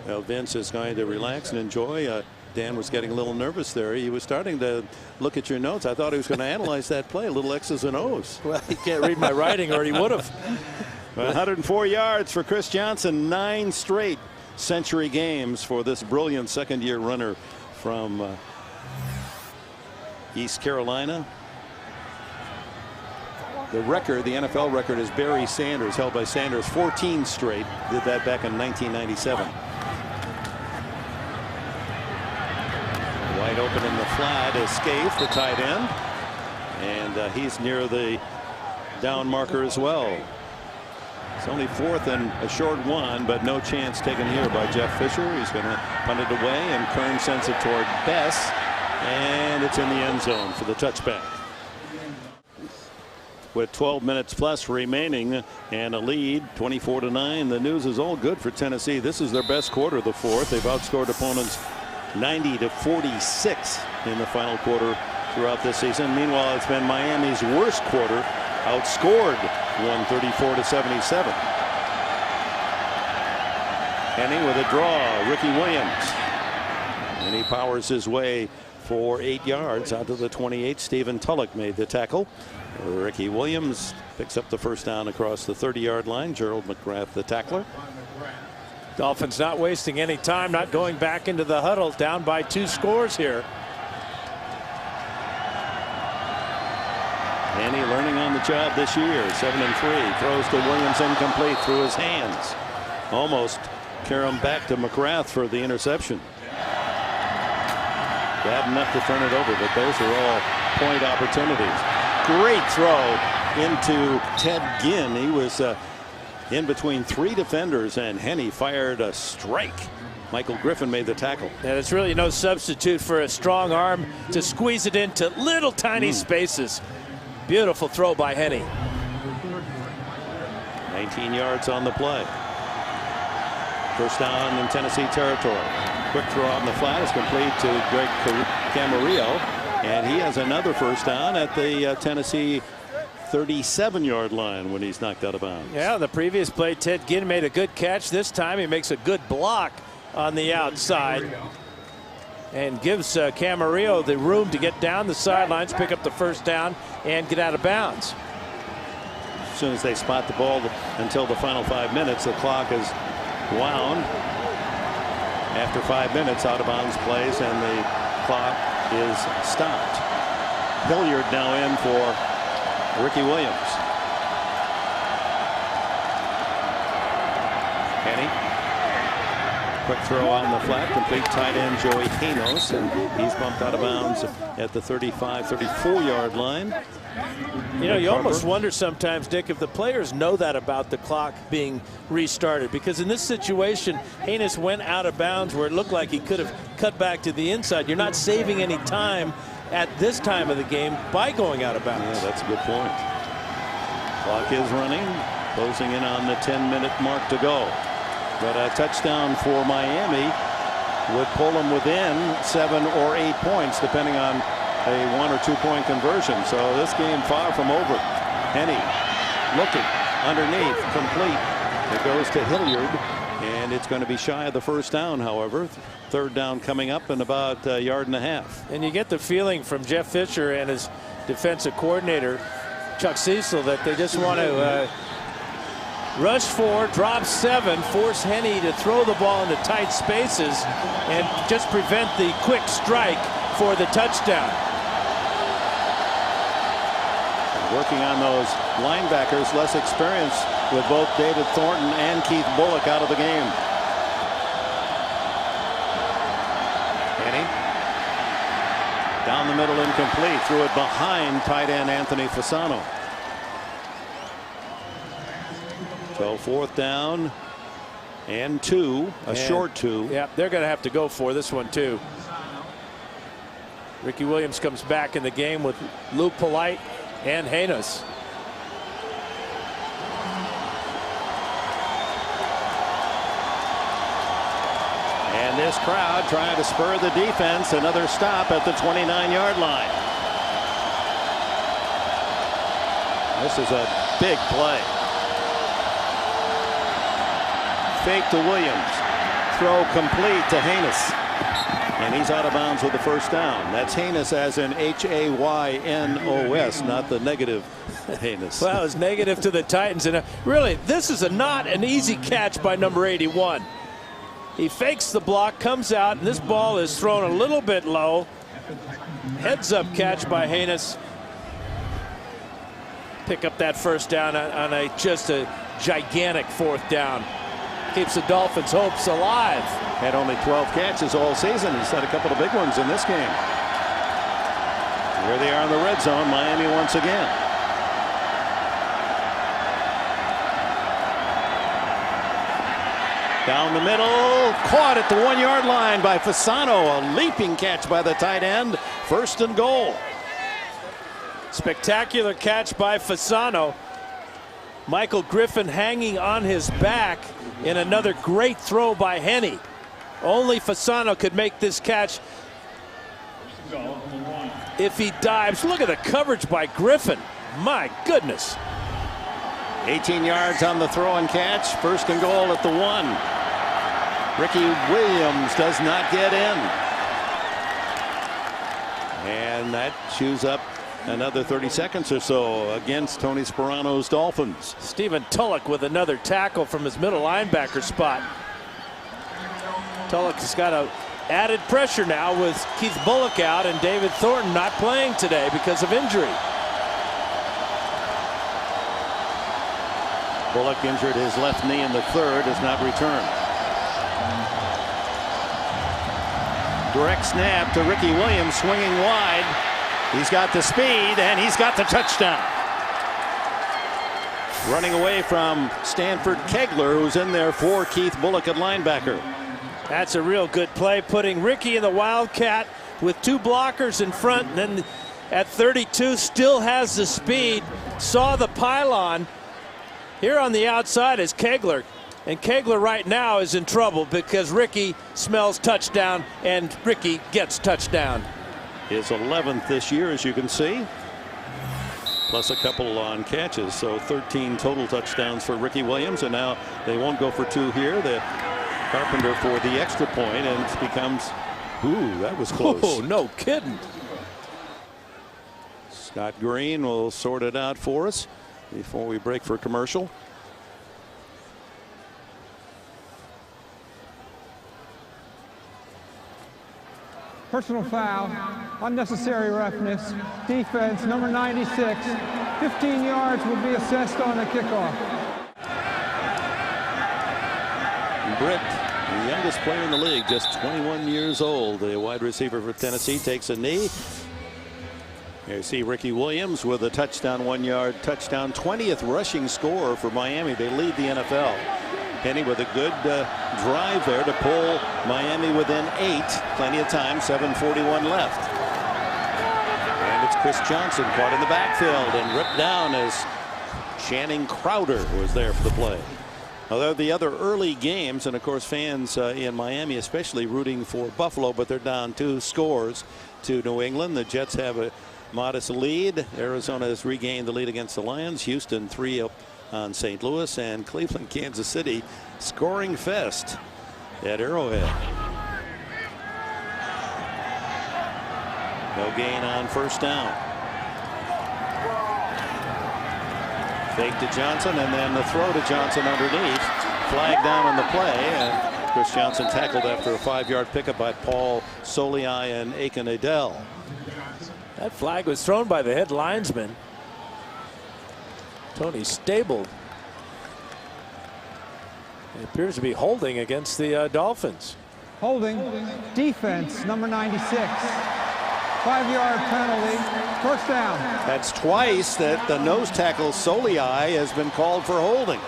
Well, Vince is going to relax and enjoy. Dan was getting a little nervous there. He was starting to look at your notes. I thought he was going to analyze that play, a little X's and O's. Well, he can't read my writing, or he would have. 104 yards for Chris Johnson. 9 straight century games for this brilliant 2nd-year runner from East Carolina. The record, the NFL record, is Barry Sanders, held by Sanders 14 straight. Did that back in 1997. Wide open in the flat is Scaife, the tight end. And he's near the down marker as well. It's only 4th and a short one, but no chance taken here by Jeff Fisher. He's going to punt it away, and Kern sends it toward Bess. And it's in the end zone for the touchback. With 12 minutes plus remaining and a lead, 24-9, the news is all good for Tennessee. This is their best quarter, the 4th. They've outscored opponents 90-46 in the final quarter throughout this season. Meanwhile, it's been Miami's worst quarter, outscored 134-77. Henning with a draw, Ricky Williams. And he powers his way for 8 yards out to the 28. Stephen Tulloch made the tackle. Ricky Williams picks up the first down across the 30-yard line. Gerald McGrath, the tackler. Dolphins not wasting any time, not going back into the huddle, down by 2 scores here. Henny learning on the job this year. 7-3. Throws to Williams, incomplete through his hands. Almost carry him back to McGrath for the interception. Bad enough to turn it over, but those are all point opportunities. Great throw into Ted Ginn. He was in between 3 defenders, and Henny fired a strike. Michael Griffin made the tackle. And it's really no substitute for a strong arm to squeeze it into little tiny spaces. Beautiful throw by Henny. 19 yards on the play. First down in Tennessee territory. Quick throw on the flat is complete to Greg Camarillo, and he has another first down at the Tennessee 37-yard line when he's knocked out of bounds. Yeah, the previous play, Ted Ginn made a good catch. This time he makes a good block on the outside. and gives Camarillo the room to get down the sidelines, pick up the first down, and get out of bounds. As soon as they spot the ball until the final 5 minutes, the clock is wound. After 5 minutes, out of bounds plays, and the clock is stopped. Hilliard now in for Ricky Williams. Kenny. Quick throw on the flat, complete tight end Joey Janos, and he's bumped out of bounds at the 34-yard line. You know, you almost wonder sometimes, Dick, if the players know that about the clock being restarted, because in this situation, Janos went out of bounds where it looked like he could have cut back to the inside. You're not saving any time at this time of the game by going out of bounds. Yeah, that's a good point. Clock is running, closing in on the 10-minute mark to go. But a touchdown for Miami would pull them within 7 or 8 points, depending on a 1 or 2 point conversion. So this game far from over. Henny looking underneath, complete. It goes to Hilliard, and it's going to be shy of the first down. However, third down coming up in about a yard and a half. And you get the feeling from Jeff Fisher and his defensive coordinator Chuck Cecil that they just want to rush forward, drop 7, force Henny to throw the ball into tight spaces, and just prevent the quick strike for the touchdown. Working on those linebackers, less experience with both David Thornton and Keith Bullock out of the game. Henny down the middle, incomplete, threw it behind tight end Anthony Fasano. So fourth down and 2, a short 2. Yeah, they're going to have to go for this one too. Ricky Williams comes back in the game with Luke Polite and Janos. And this crowd trying to spur the defense. Another stop at the 29-yard line. This is a big play. Fake to Williams. Throw complete to Janos. And he's out of bounds with the first down. That's Janos as in Haynos, not the negative Janos. Well, it's negative to the Titans. And really, this is not an easy catch by number 81. He fakes the block, comes out, and this ball is thrown a little bit low. Heads up catch by Janos. Pick up that first down on just a gigantic fourth down. Keeps the Dolphins' hopes alive. Had only 12 catches all season. He's had a couple of big ones in this game. Here they are in the red zone. Miami once again. Down the middle, caught at the 1-yard line by Fasano. A leaping catch by the tight end. First and goal. Spectacular catch by Fasano. Michael Griffin hanging on his back in another great throw by Henny. Only Fasano could make this catch if he dives. Look at the coverage by Griffin. My goodness. 18 yards on the throw and catch. First and goal at the 1. Ricky Williams does not get in. And that chews up another 30 seconds or so against Tony Sperano's Dolphins. Stephen Tulloch with another tackle from his middle linebacker spot. Tulloch has got a added pressure now with Keith Bullock out and David Thornton not playing today because of injury. Bullock injured his left knee in the third, has not returned. Direct snap to Ricky Williams, swinging wide. He's got the speed, and he's got the touchdown. Running away from Stanford Kegler, who's in there for Keith Bullock at linebacker. That's a real good play, putting Ricky in the Wildcat with 2 blockers in front, and then at 32 still has the speed. Saw the pylon. Here on the outside is Kegler, and Kegler right now is in trouble because Ricky smells touchdown, and Ricky gets touchdown. His 11th this year, as you can see, plus a couple on catches, so 13 total touchdowns for Ricky Williams, and now they won't go for 2 here. The Carpenter for the extra point, and it becomes Ooh, that was close. Oh, no kidding. Scott Green will sort it out for us before we break for commercial. Personal foul, unnecessary roughness, defense, number 96. 15 yards will be assessed on the kickoff. Britt, the youngest player in the league, just 21 years old, the wide receiver for Tennessee, takes a knee. Here you see Ricky Williams with a touchdown, 1-yard touchdown, 20th rushing score for Miami. They lead the NFL. Penny with a good drive there to pull Miami within 8. Plenty of time, 7:41 left. And it's Chris Johnson caught in the backfield and ripped down as Channing Crowder was there for the play. Although the other early games, and of course fans in Miami especially rooting for Buffalo, but they're down 2 scores to New England. The Jets have a modest lead. Arizona has regained the lead against the Lions. Houston 3 up on St. Louis, and Cleveland, Kansas City scoring fest at Arrowhead. No gain on first down. Fake to Johnson, and then the throw to Johnson underneath. Flag down on the play, and Chris Johnson tackled after a 5-yard pickup by Paul Soliai and Aiken Adell. That flag was thrown by the head linesman, Tony Stable. It appears to be holding against the Dolphins. Holding, defense, number 96. 5-yard penalty, first down. That's twice that the nose tackle Soliai has been called for holding.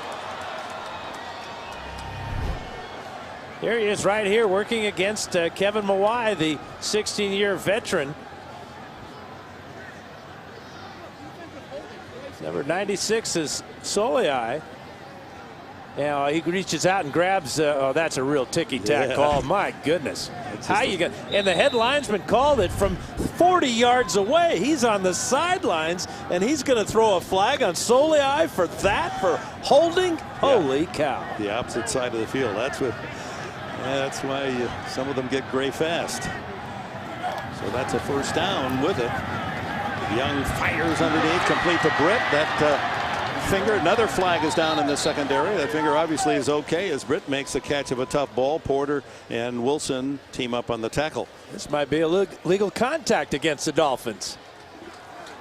Here he is right here working against Kevin Mawai, the 16-year veteran. Number 96 is Soliai. Now he reaches out and grabs. Oh, that's a real ticky-tack call. My goodness. How you got? And the head linesman called it from 40 yards away. He's on the sidelines, and he's going to throw a flag on Soliai for that, for holding. Yeah. Holy cow! The opposite side of the field. That's what. That's why some of them get gray fast. So that's a first down with it. Young fires underneath, complete to Britt. That finger, another flag is down in the secondary. That finger obviously is okay as Britt makes the catch of a tough ball. Porter and Wilson team up on the tackle. This might be a legal contact against the Dolphins.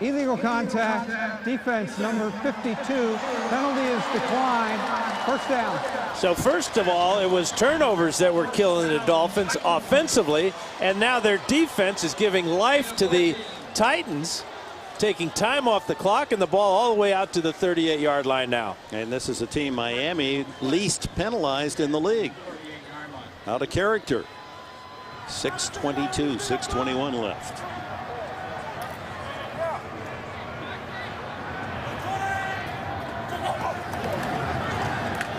Illegal contact, defense number 52. Penalty is declined. First down. So first of all, it was turnovers that were killing the Dolphins offensively, and now their defense is giving life to the Titans, taking time off the clock, and the ball all the way out to the 38-yard line now. And this is a team, Miami, least penalized in the league. Out of character. 6:22, 6:21 left.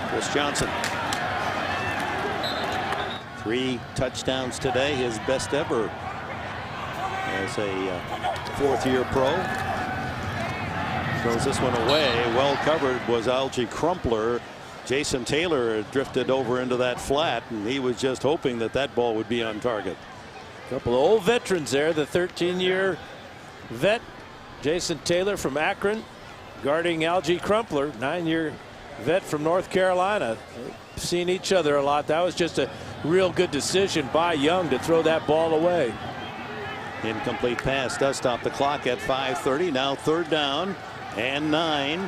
Chris Johnson. 3 touchdowns today, his best ever as a 4th-year pro. Throws this one away. Well covered was Algie Crumpler. Jason Taylor drifted over into that flat, and he was just hoping that that ball would be on target. A couple of old veterans there. The 13-year vet, Jason Taylor from Akron, guarding Algie Crumpler, 9-year vet from North Carolina. They've seen each other a lot. That was just a real good decision by Young to throw that ball away. Incomplete pass does stop the clock at 5:30. Now 3rd down and 9.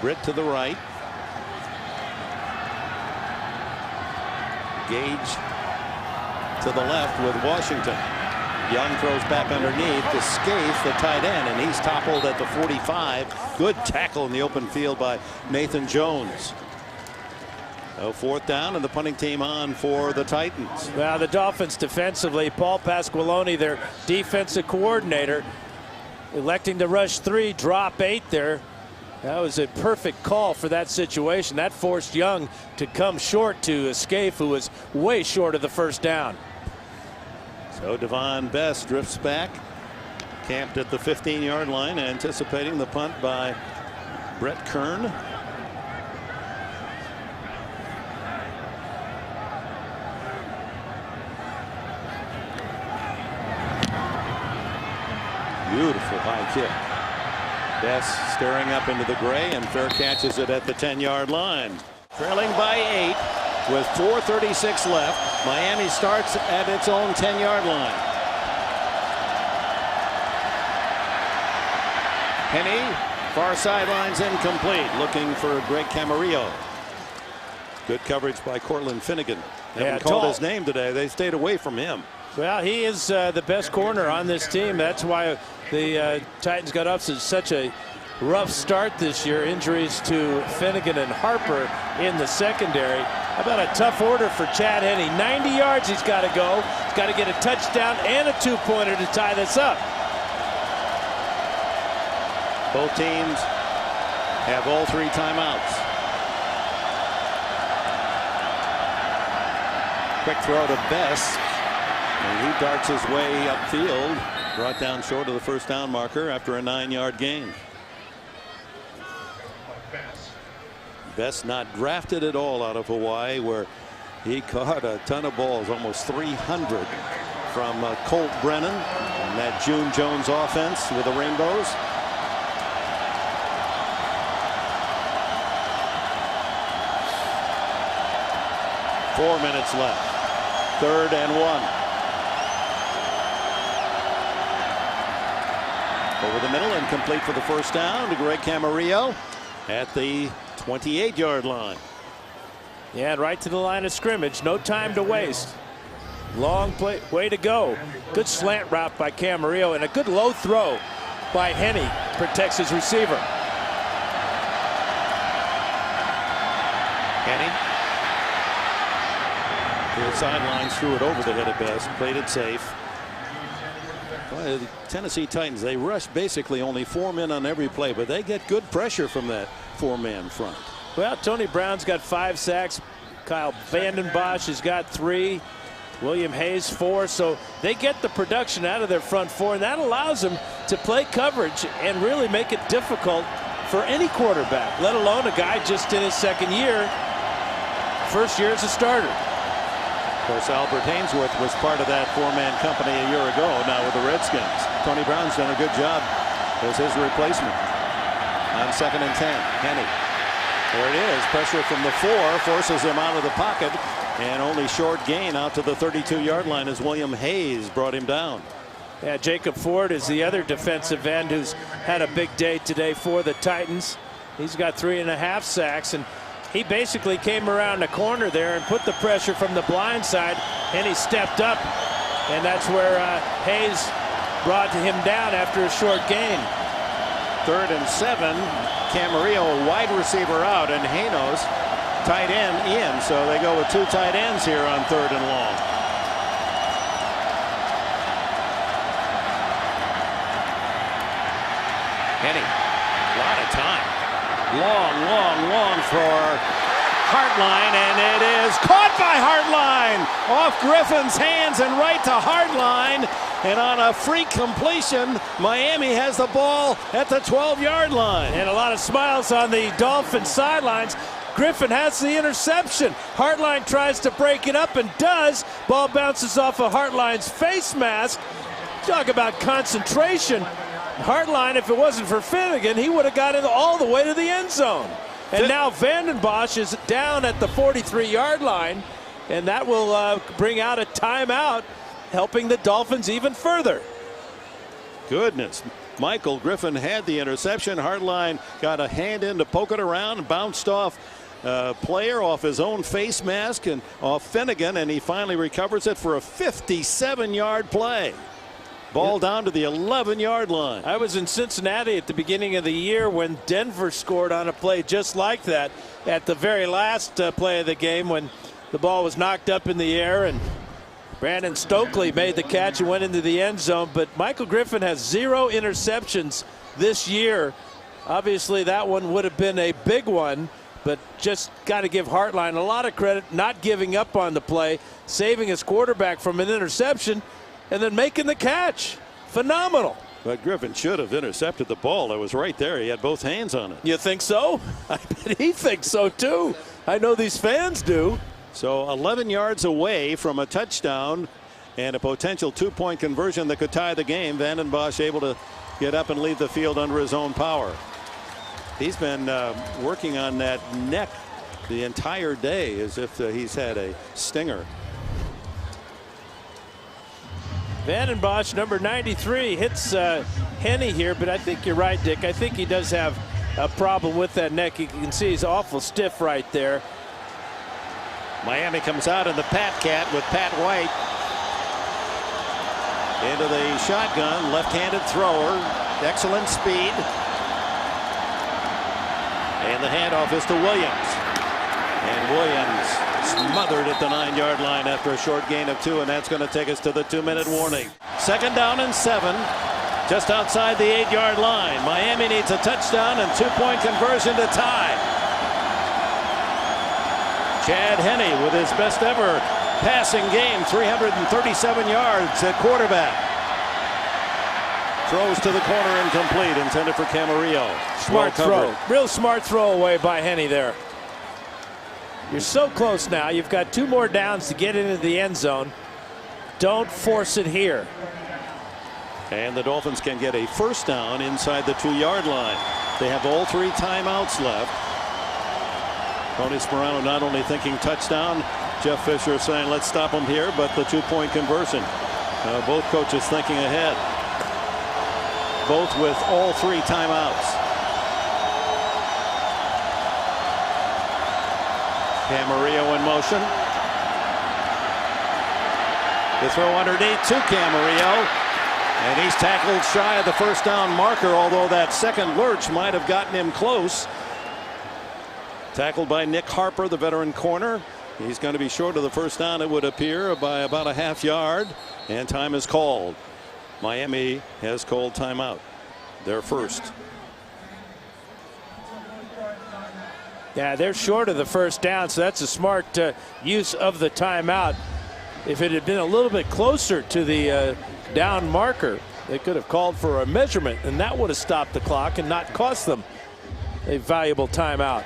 Britt to the right. Gage to the left with Washington. Young throws back underneath to Scaife, the tight end, and he's toppled at the 45. Good tackle in the open field by Nathan Jones. So 4th down, and the punting team on for the Titans. Well, the Dolphins defensively, Paul Pasqualoni, their defensive coordinator, electing to rush 3, drop 8 there. That was a perfect call for that situation. That forced Young to come short to Scaife, who was way short of the first down. So Devon Best drifts back, camped at the 15-yard line, anticipating the punt by Brett Kern. Beautiful high kick. Best staring up into the gray, and fair catches it at the 10-yard line. Trailing by 8 with 4:36 left. Miami starts at its own 10-yard line. Henne, far sidelines, incomplete. Looking for Greg Camarillo. Good coverage by Cortland Finnegan. Haven't called his name today. They stayed away from him. Well, he is the best corner on this team. That's why the Titans got off to such a rough start this year. Injuries to Finnegan and Harper in the secondary. How about a tough order for Chad Henne? 90 yards he's got to go. He's got to get a touchdown and a 2-pointer to tie this up. Both teams have all 3 timeouts. Quick throw to Best, and he darts his way upfield, brought down short of the first down marker after a 9-yard gain. Best not drafted at all out of Hawaii, where he caught a ton of balls, almost 300 from Colt Brennan and that June Jones offense with the Rainbows. Four minutes left. 3rd and 1. Over the middle and complete for the first down to Greg Camarillo at the 28-yard line. Yeah, right to the line of scrimmage. No time to waste. Long play, way to go. Good slant route by Camarillo, and a good low throw by Henne. Protects his receiver. Henne. The sidelines, threw it over the head of Best, played it safe. Well, the Tennessee Titans, they rush basically only 4 men on every play, but they get good pressure from that 4-man front. Well, Tony Brown's got 5 sacks. Kyle Vanden Bosch has got 3. William Hayes 4. So they get the production out of their front 4, and that allows them to play coverage and really make it difficult for any quarterback, let alone a guy just in his 2nd year, first year as a starter. Of course, Albert Hainsworth was part of that 4-man company a year ago, now with the Redskins. Tony Brown's done a good job as his replacement. On 2nd and 10, Henne. There it is. Pressure from the 4 forces him out of the pocket, and only short gain out to the 32-yard line as William Hayes brought him down. Yeah, Jacob Ford is the other defensive end who's had a big day today for the Titans. He's got 3.5 sacks, and he basically came around the corner there and put the pressure from the blind side, and he stepped up, and that's where Hayes brought him down after a short gain. 3rd and 7. Camarillo, wide receiver out, and Hanos, tight end in. So they go with 2 tight ends here on 3rd and long. Henne, a lot of time. Long for Hartline, and it is caught by Hartline off Griffin's hands and right to Hartline, and on a freak completion, Miami has the ball at the 12-yard line. And a lot of smiles on the Dolphins sidelines. Griffin has the interception. Hartline tries to break it up and does. Ball bounces off of Hartline's face mask. Talk about concentration. Hartline, if it wasn't for Finnegan, he would have got it all the way to the end zone. And now Vanden Bosch is down at the 43-yard line, and that will bring out a timeout, helping the Dolphins even further. Goodness. Michael Griffin had the interception. Hartline got a hand in to poke it around and bounced off player off his own face mask and off Finnegan, and he finally recovers it for a 57-yard play. Ball down to the 11-yard line. I was in Cincinnati at the beginning of the year when Denver scored on a play just like that at the very last play of the game, when the ball was knocked up in the air and Brandon Stokely made the catch and went into the end zone. But Michael Griffin has 0 interceptions this year. Obviously that one would have been a big one, but just got to give Hartline a lot of credit, not giving up on the play, saving his quarterback from an interception, and then making the catch. Phenomenal. But Griffin should have intercepted the ball. It was right there. He had both hands on it. You think so? I bet he thinks so too. I know these fans do. So 11 yards away from a touchdown and a potential 2-point conversion that could tie the game. Vanden Bosch able to get up and leave the field under his own power. He's been working on that neck the entire day as if he's had a stinger. Vanden Bosch, number 93, hits Henne here, but I think you're right, Dick. I think he does have a problem with that neck. You can see he's awful stiff right there. Miami comes out in the Pat Cat with Pat White into the shotgun, left-handed thrower, excellent speed, and the handoff is to Williams, and Williams smothered at the 9-yard line after a short gain of 2, and that's going to take us to the 2-minute warning. 2nd down and 7, just outside the 8-yard line. Miami needs a touchdown and 2-point conversion to tie. Chad Henne with his best ever passing game, 337 yards at quarterback. Throws to the corner, incomplete, intended for Camarillo. Smart throw. Real smart throw away by Henne there. You're so close now. You've got 2 more downs to get into the end zone. Don't force it here. And the Dolphins can get a 1st down inside the 2-yard line. They have all 3 timeouts left. Tony Sparano not only thinking touchdown, Jeff Fisher saying let's stop them here, but the 2-point conversion. Both coaches thinking ahead. Both with all 3 timeouts. Camarillo in motion. The throw underneath to Camarillo. And he's tackled shy of the 1st down marker, although that second lurch might have gotten him close. Tackled by Nick Harper, the veteran corner. He's going to be short of the 1st down, it would appear, by about a ½ yard. And time is called. Miami has called timeout. Their first. Yeah, they're short of the 1st down, so that's a smart use of the timeout. If it had been a little bit closer to the down marker, they could have called for a measurement, and that would have stopped the clock and not cost them a valuable timeout.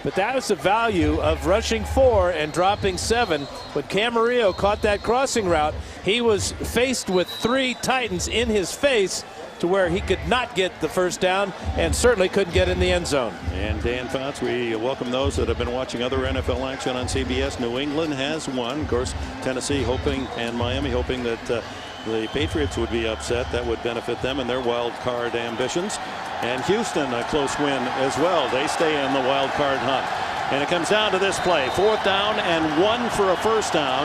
But that was the value of rushing 4 and dropping 7. When Camarillo caught that crossing route, he was faced with 3 Titans in his face to where he could not get the 1st down and certainly couldn't get in the end zone. And Dan Fouts, we welcome those that have been watching other NFL action on CBS. New England has won. Of course, Tennessee hoping and Miami hoping that the Patriots would be upset. That would benefit them in their wild card ambitions. And Houston, a close win as well. They stay in the wild card hunt. And it comes down to this play. 4th down and 1 for a 1st down.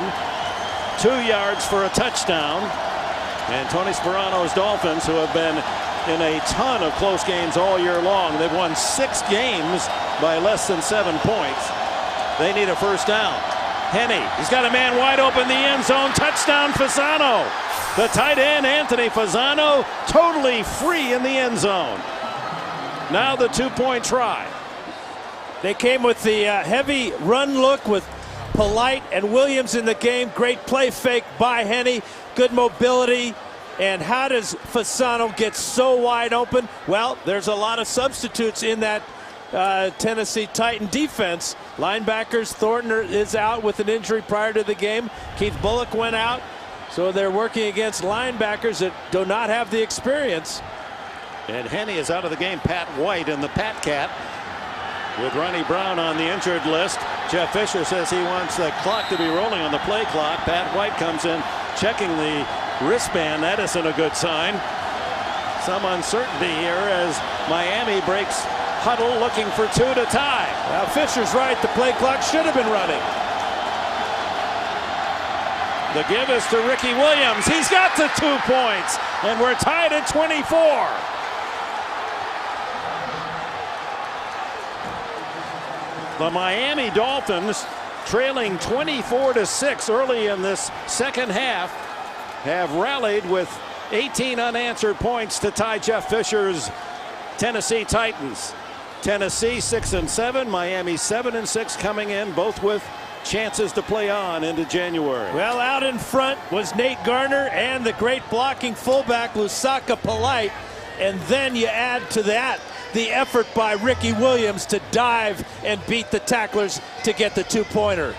2 yards for a touchdown. And Tony Sparano's Dolphins, who have been in a ton of close games all year long, they've won 6 games by less than 7 points. They need a 1st down. Henne, he's got a man wide open in the end zone. Touchdown, Fasano. The tight end, Anthony Fasano, totally free in the end zone. Now the 2-point try. They came with the heavy run look with Polite and Williams in the game. Great play fake by Henne. Good mobility. And how does Fasano get so wide open? Well, there's a lot of substitutes in that Tennessee Titan defense. Linebackers, Thornton is out with an injury prior to the game. Keith Bullock went out. So they're working against linebackers that do not have the experience. And Henne is out of the game. Pat White in the Pat Cat with Ronnie Brown on the injured list. Jeff Fisher says he wants the clock to be rolling on the play clock. Pat White comes in checking the wristband. That isn't a good sign. Some uncertainty here as Miami breaks huddle looking for 2 to tie. Now Fisher's right. The play clock should have been running. The give is to Ricky Williams. He's got the 2 points, and we're tied at 24. The Miami Dolphins, trailing 24-6 early in this second half, have rallied with 18 unanswered points to tie Jeff Fisher's Tennessee Titans. Tennessee 6-7, Miami 7-6 coming in, both with chances to play on into January. Well, out in front was Nate Garner and the great blocking fullback Lusaka Polite. And then you add to that the effort by Ricky Williams to dive and beat the tacklers to get the 2-pointer.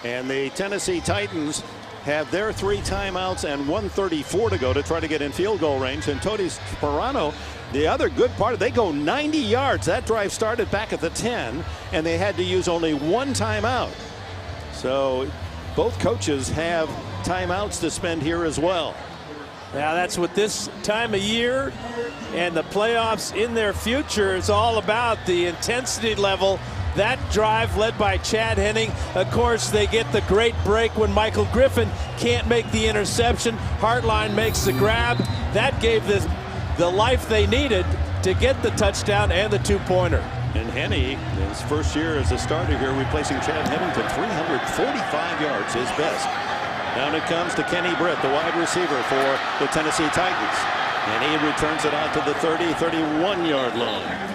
And the Tennessee Titans have their 3 timeouts and 1:34 to go to try to get in field goal range. And Tony Sparano, the other good part, they go 90 yards. That drive started back at the 10, and they had to use only 1 timeout. So both coaches have timeouts to spend here as well. Now that's what this time of year and the playoffs in their future is all about, the intensity level. That drive led by Chad Henning. Of course, they get the great break when Michael Griffin can't make the interception. Hartline makes the grab. That gave the life they needed to get the touchdown and the 2-pointer. And Henny, his first year as a starter here, replacing Chad Hennington, 345 yards, his best. Down it comes to Kenny Britt, the wide receiver for the Tennessee Titans. And he returns it out to the 31-yard line.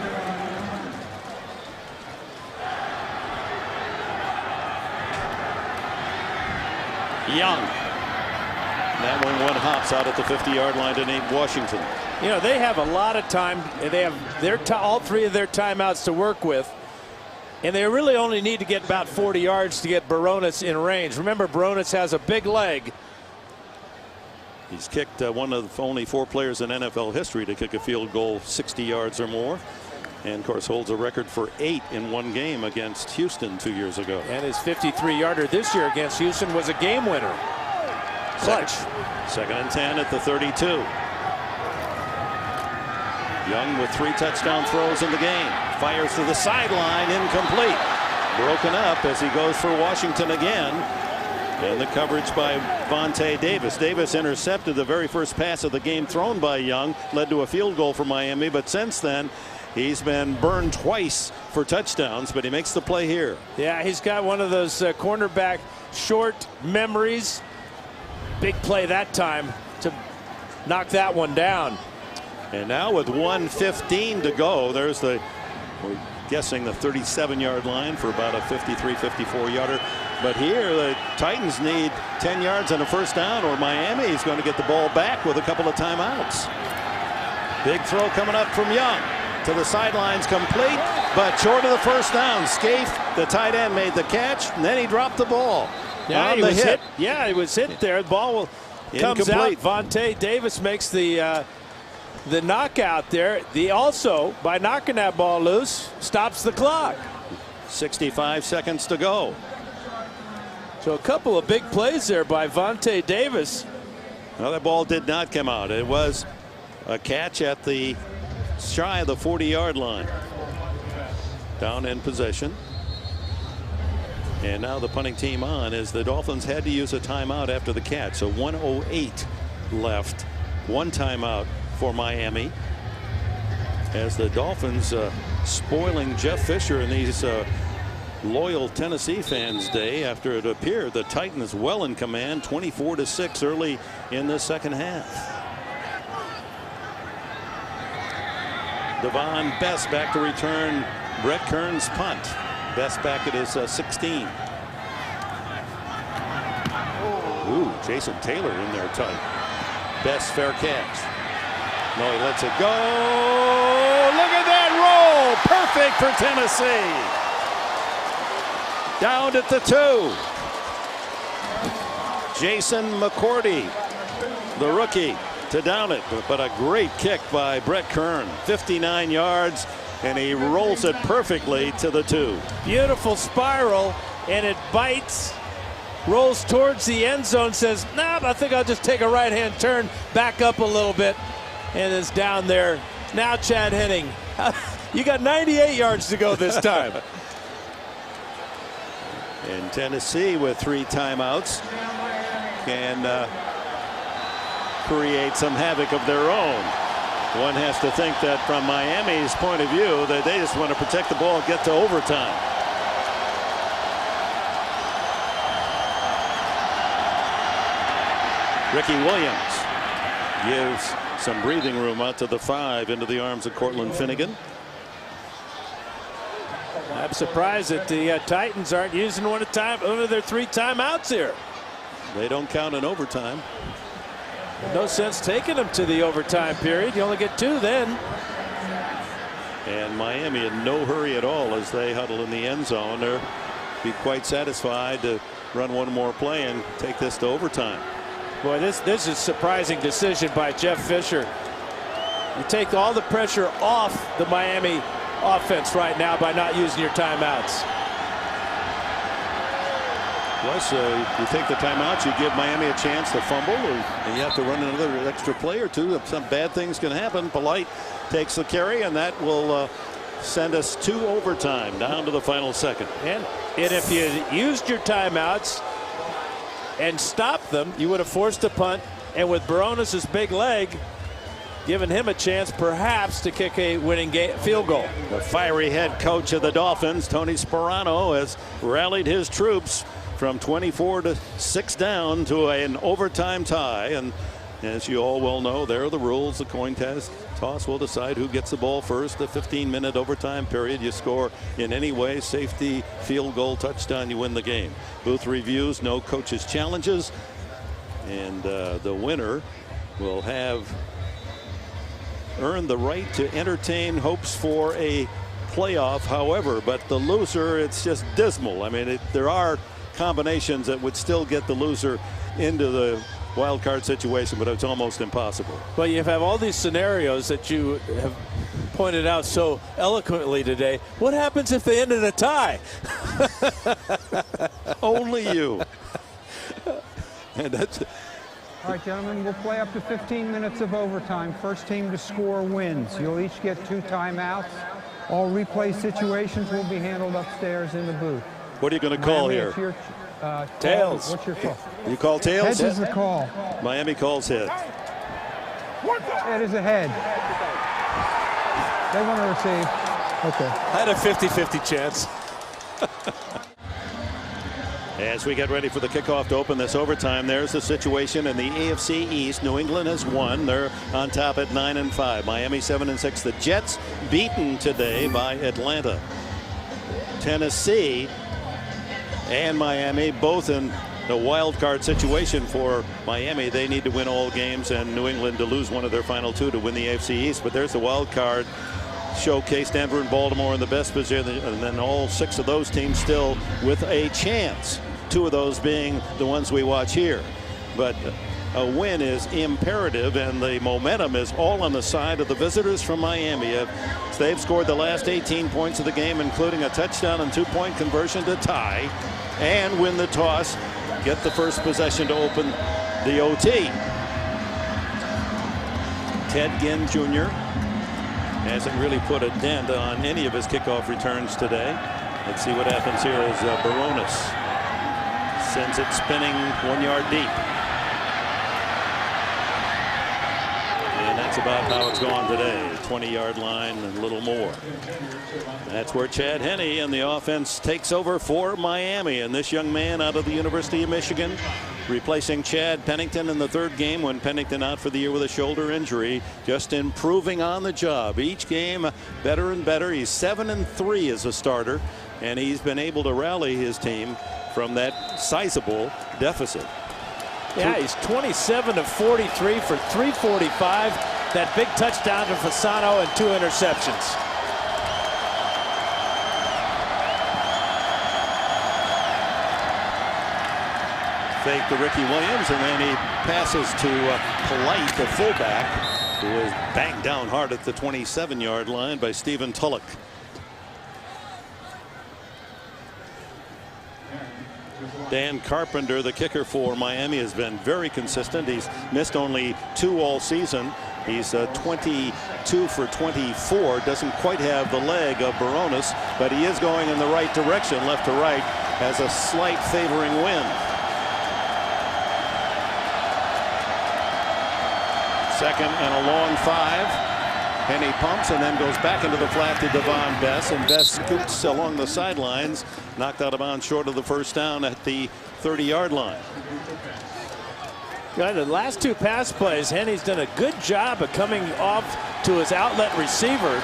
Young. That one hops out at the 50-yard line to Nate Washington. You know, they have a lot of time. They have all 3 of their timeouts to work with. And they really only need to get about 40 yards to get Baronis in range. Remember, Baronis has a big leg. He's kicked one of only 4 players in NFL history to kick a field goal 60 yards or more. And, of course, holds a record for 8 in one game against Houston 2 years ago. And his 53-yarder this year against Houston was a game winner. Clutch. Second and 10 at the 32. Young with 3 touchdown throws in the game. Fires to the sideline, incomplete. Broken up as he goes for Washington again. And the coverage by Vontae Davis. Davis intercepted the very first pass of the game thrown by Young. Led to a field goal for Miami. But since then, he's been burned twice for touchdowns. But he makes the play here. Yeah, he's got one of those cornerback short memories. Big play that time to knock that one down. And now with 1:15 to go, there's we're guessing the 37-yard line for about a 53, 54-yarder. But here the Titans need 10 yards and a first down, or Miami is going to get the ball back with a couple of timeouts. Big throw coming up from Young to the sidelines, complete, but short of the first down. Scaife, the tight end, made the catch, and then he dropped the ball. Yeah, he was hit. Yeah, he was hit there. The ball comes out. Vontae Davis makes the knockout there. Also, by knocking that ball loose, stops the clock. 65 seconds to go. So a couple of big plays there by Vontae Davis. Well, that ball did not come out. It was a catch at the shy of the 40-yard line. Down in possession. And now the punting team on, as the Dolphins had to use a timeout after the catch. So 1:08 left. 1 timeout for Miami, as the Dolphins spoiling Jeff Fisher and these loyal Tennessee fans' day, after it appeared the Titans well in command 24-6 early in the second half. Devon Best back to return Brett Kern's punt. Best back at his 16. Ooh, Jason Taylor in there tight. Best fair catch. No, he lets it go. Look at that roll. Perfect for Tennessee. Down at the 2. Jason McCourty, the rookie, to down it. But a great kick by Brett Kern. 59 yards, and he rolls it perfectly to the 2. Beautiful spiral, and it bites. Rolls towards the end zone, says, nah, I think I'll just take a right-hand turn, back up a little bit. And it's down there. Now Chad Henning. You got 98 yards to go this time. And Tennessee, with 3 timeouts, can create some havoc of their own. One has to think that from Miami's point of view, that they just want to protect the ball and get to overtime. Ricky Williams gives some breathing room out to the 5 into the arms of Cortland Finnegan. I'm surprised that the Titans aren't using one of their 3 timeouts here. They don't count in overtime. No sense taking them to the overtime period. You only get 2 then. And Miami in no hurry at all as they huddle in the end zone. They're be quite satisfied to run one more play and take this to overtime. Boy, this is a surprising decision by Jeff Fisher. You take all the pressure off the Miami offense right now by not using your timeouts. Plus, you take the timeouts, you give Miami a chance to fumble, and you have to run another extra play or two. Some bad things can happen. Polite takes the carry, and that will send us to overtime, down to the final second. And if you used your timeouts and stopped them, you would have forced a punt, and with Barones' big leg, giving him a chance perhaps to kick a winning field goal. The fiery head coach of the Dolphins, Tony Sparano, has rallied his troops from 24 to 6 down to an overtime tie. And as you all well know, there are the rules. The coin toss will decide who gets the ball first. The 15-minute overtime period. You score in any way, safety, field goal, touchdown, you win the game. Booth reviews, no coaches' challenges. And the winner will have earned the right to entertain hopes for a playoff. However, but the loser, it's just dismal. I mean, there are combinations that would still get the loser into the wild card situation, but it's almost impossible. Well, you have all these scenarios that you have pointed out so eloquently today. What happens if they end in a tie? Only you. And that's All right, gentlemen, we'll play up to 15 minutes of overtime. First team to score wins. You'll each get 2 timeouts. All replay situations will be handled upstairs in the booth. What are you going to call Miami, here? Tails. What's your call? You call tails? Heads is the call. Miami calls heads. Head is a head. They want to receive. Okay. I had a 50-50 chance. As we get ready for the kickoff to open this overtime, there's the situation in the AFC East. New England has won. They're on top at 9-5. Miami 7-6. The Jets beaten today by Atlanta. Tennessee and Miami both in the wild card situation for Miami. They need to win all games, and New England to lose one of their final 2 to win the AFC East. But there's the wild card showcase. Denver and Baltimore in the best position, and then all 6 of those teams still with a chance. 2 of those being the ones we watch here. But a win is imperative, and the momentum is all on the side of the visitors from Miami. They've scored the last 18 points of the game, including a touchdown and 2-point conversion to tie, and win the toss, get the first possession to open the OT. Ted Ginn Jr. hasn't really put a dent on any of his kickoff returns today. Let's see what happens here as Barones sends it spinning 1 yard deep. And that's about how it's gone today. 20-yard line and a little more. That's where Chad Henne and the offense takes over for Miami. And this young man out of the University of Michigan, replacing Chad Pennington in the 3rd game when Pennington out for the year with a shoulder injury, just improving on the job. Each game better and better. He's 7-3 as a starter, and he's been able to rally his team from that sizable deficit. Yeah, he's 27 of 43 for 345. That big touchdown to Fasano and 2 interceptions. Fake to Ricky Williams, and then he passes to Polite, the fullback, who was banged down hard at the 27-yard line by Stephen Tulloch. Dan Carpenter, the kicker for Miami, has been very consistent. He's missed only 2 all season. He's 22 for 24. Doesn't quite have the leg of Barones, but he is going in the right direction, left to right, has a slight favoring wind. Second and a long 5. Henne pumps and then goes back into the flat to Devon Bess, and Bess scoots along the sidelines, knocked out of bounds short of the first down at the 30-yard line. The last 2 pass plays, Henne's done a good job of coming off to his outlet receiver.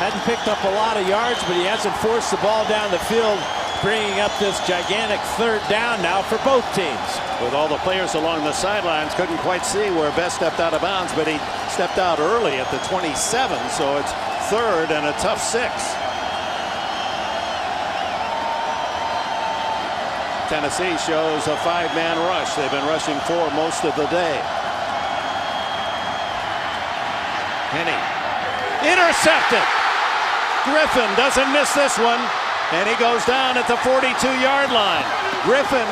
Hadn't picked up a lot of yards, but he hasn't forced the ball down the field, bringing up this gigantic 3rd down now for both teams. With all the players along the sidelines, couldn't quite see where Bess stepped out of bounds, but he stepped out early at the 27, so it's 3rd and a tough 6. Tennessee shows a 5-man rush. They've been rushing 4 most of the day. Henne intercepted. Griffin doesn't miss this one, and he goes down at the 42-yard line. Griffin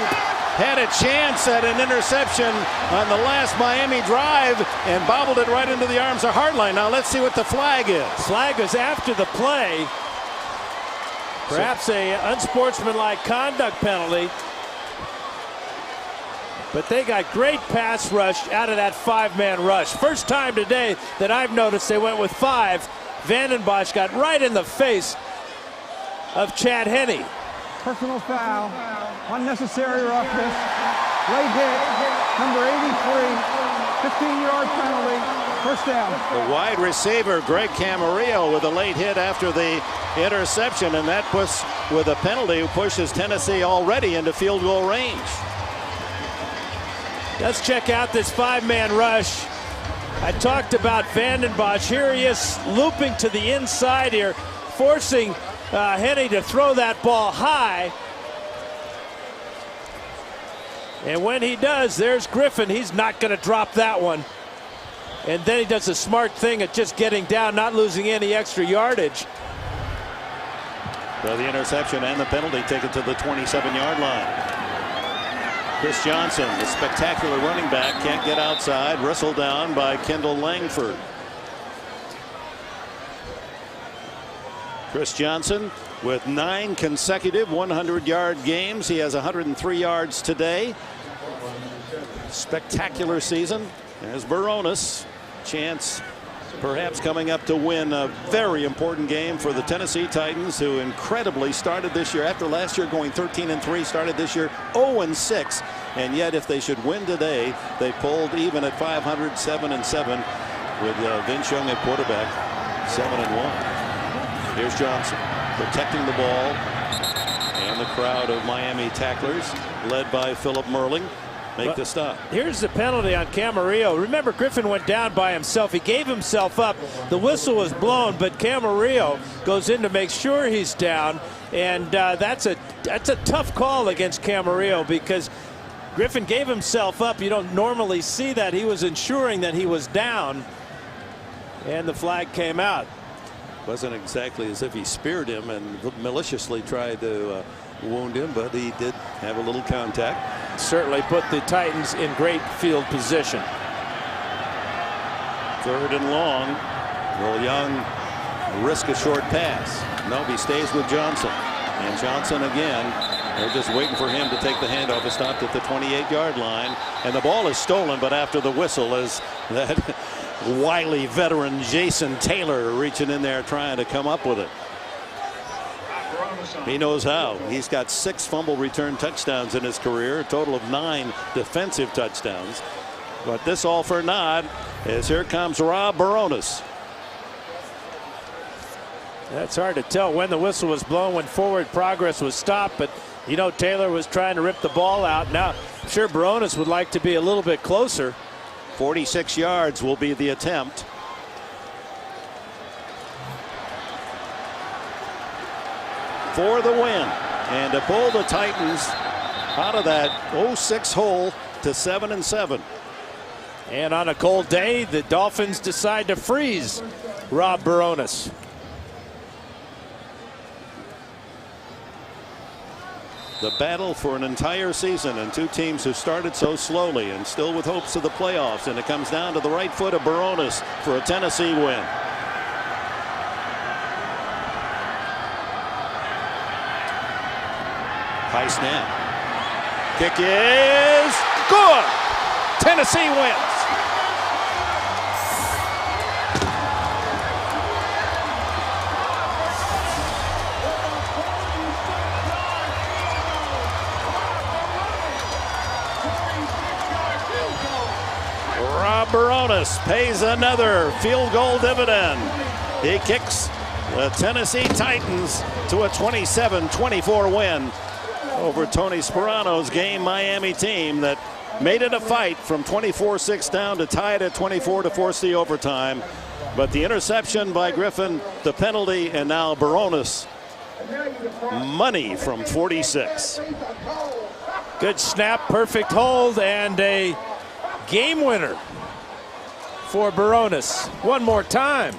had a chance at an interception on the last Miami drive and bobbled it right into the arms of Hartline. Now let's see what the flag is. Flag is after the play. Perhaps a unsportsmanlike conduct penalty. But they got great pass rush out of that 5-man rush. First time today that I've noticed they went with 5. Vanden Bosch got right in the face of Chad Henne. Personal foul, unnecessary roughness, late hit, number 83, 15-yard penalty, first down. The wide receiver, Greg Camarillo, with a late hit after the interception, and that puts, with a penalty, pushes Tennessee already into field goal range. Let's check out this 5-man rush. I talked about Vanden Bosch. Here he is looping to the inside here, forcing Henne to throw that ball high. And when he does, there's Griffin. He's not going to drop that one. And then he does a smart thing at just getting down, not losing any extra yardage. So the interception and the penalty take it to the 27-yard line. Chris Johnson, the spectacular running back, can't get outside. Wrestled down by Kendall Langford. Chris Johnson with 9 consecutive 100-yard games. He has 103 yards today. Spectacular season. There's Baronis. Chance perhaps coming up to win a very important game for the Tennessee Titans, who incredibly started this year, after last year going 13-3, started this year 0-6. And yet if they should win today, they pulled even at 500, 7-7, with Vince Young at quarterback, 7-1. Here's Johnson protecting the ball, and the crowd of Miami tacklers led by Philip Merling make the stop. Here's the penalty on Camarillo. Remember, Griffin went down by himself. He gave himself up. The whistle was blown, but Camarillo goes in to make sure he's down, and that's a tough call against Camarillo, because Griffin gave himself up. You don't normally see that. He was ensuring that he was down, and the flag came out. Wasn't exactly as if he speared him and maliciously tried to wound him, but he did have a little contact. Certainly put the Titans in great field position. 3rd and long. Will Young risk a short pass? No, he stays with Johnson. And Johnson again, they're just waiting for him to take the handoff. It stopped at the 28-yard line. And the ball is stolen, but after the whistle, as that wily veteran Jason Taylor reaching in there trying to come up with it. He knows how. He's got 6 fumble return touchdowns in his career, a total of 9 defensive touchdowns. But this all for naught, as here comes Rob Baronis. That's hard to tell when the whistle was blown, when forward progress was stopped, but you know Taylor was trying to rip the ball out. Now, I'm sure Baronis would like to be a little bit closer. 46 yards will be the attempt. For the win, and to pull the Titans out of that 0-6 hole to 7-7. And on a cold day, the Dolphins decide to freeze Rob Baronis. The battle for an entire season, and 2 teams who started so slowly and still with hopes of the playoffs, and it comes down to the right foot of Baronis for a Tennessee win. High snap. Kick is good. Tennessee wins. Rob Baronis pays another field goal dividend. He kicks the Tennessee Titans to a 27-24 win over Tony Sperano's game Miami team that made it a fight from 24-6 down to tie it at 24 to force the overtime. But the interception by Griffin, the penalty, and now Baronis money from 46. Good snap, perfect hold, and a game winner for Barones. One more time.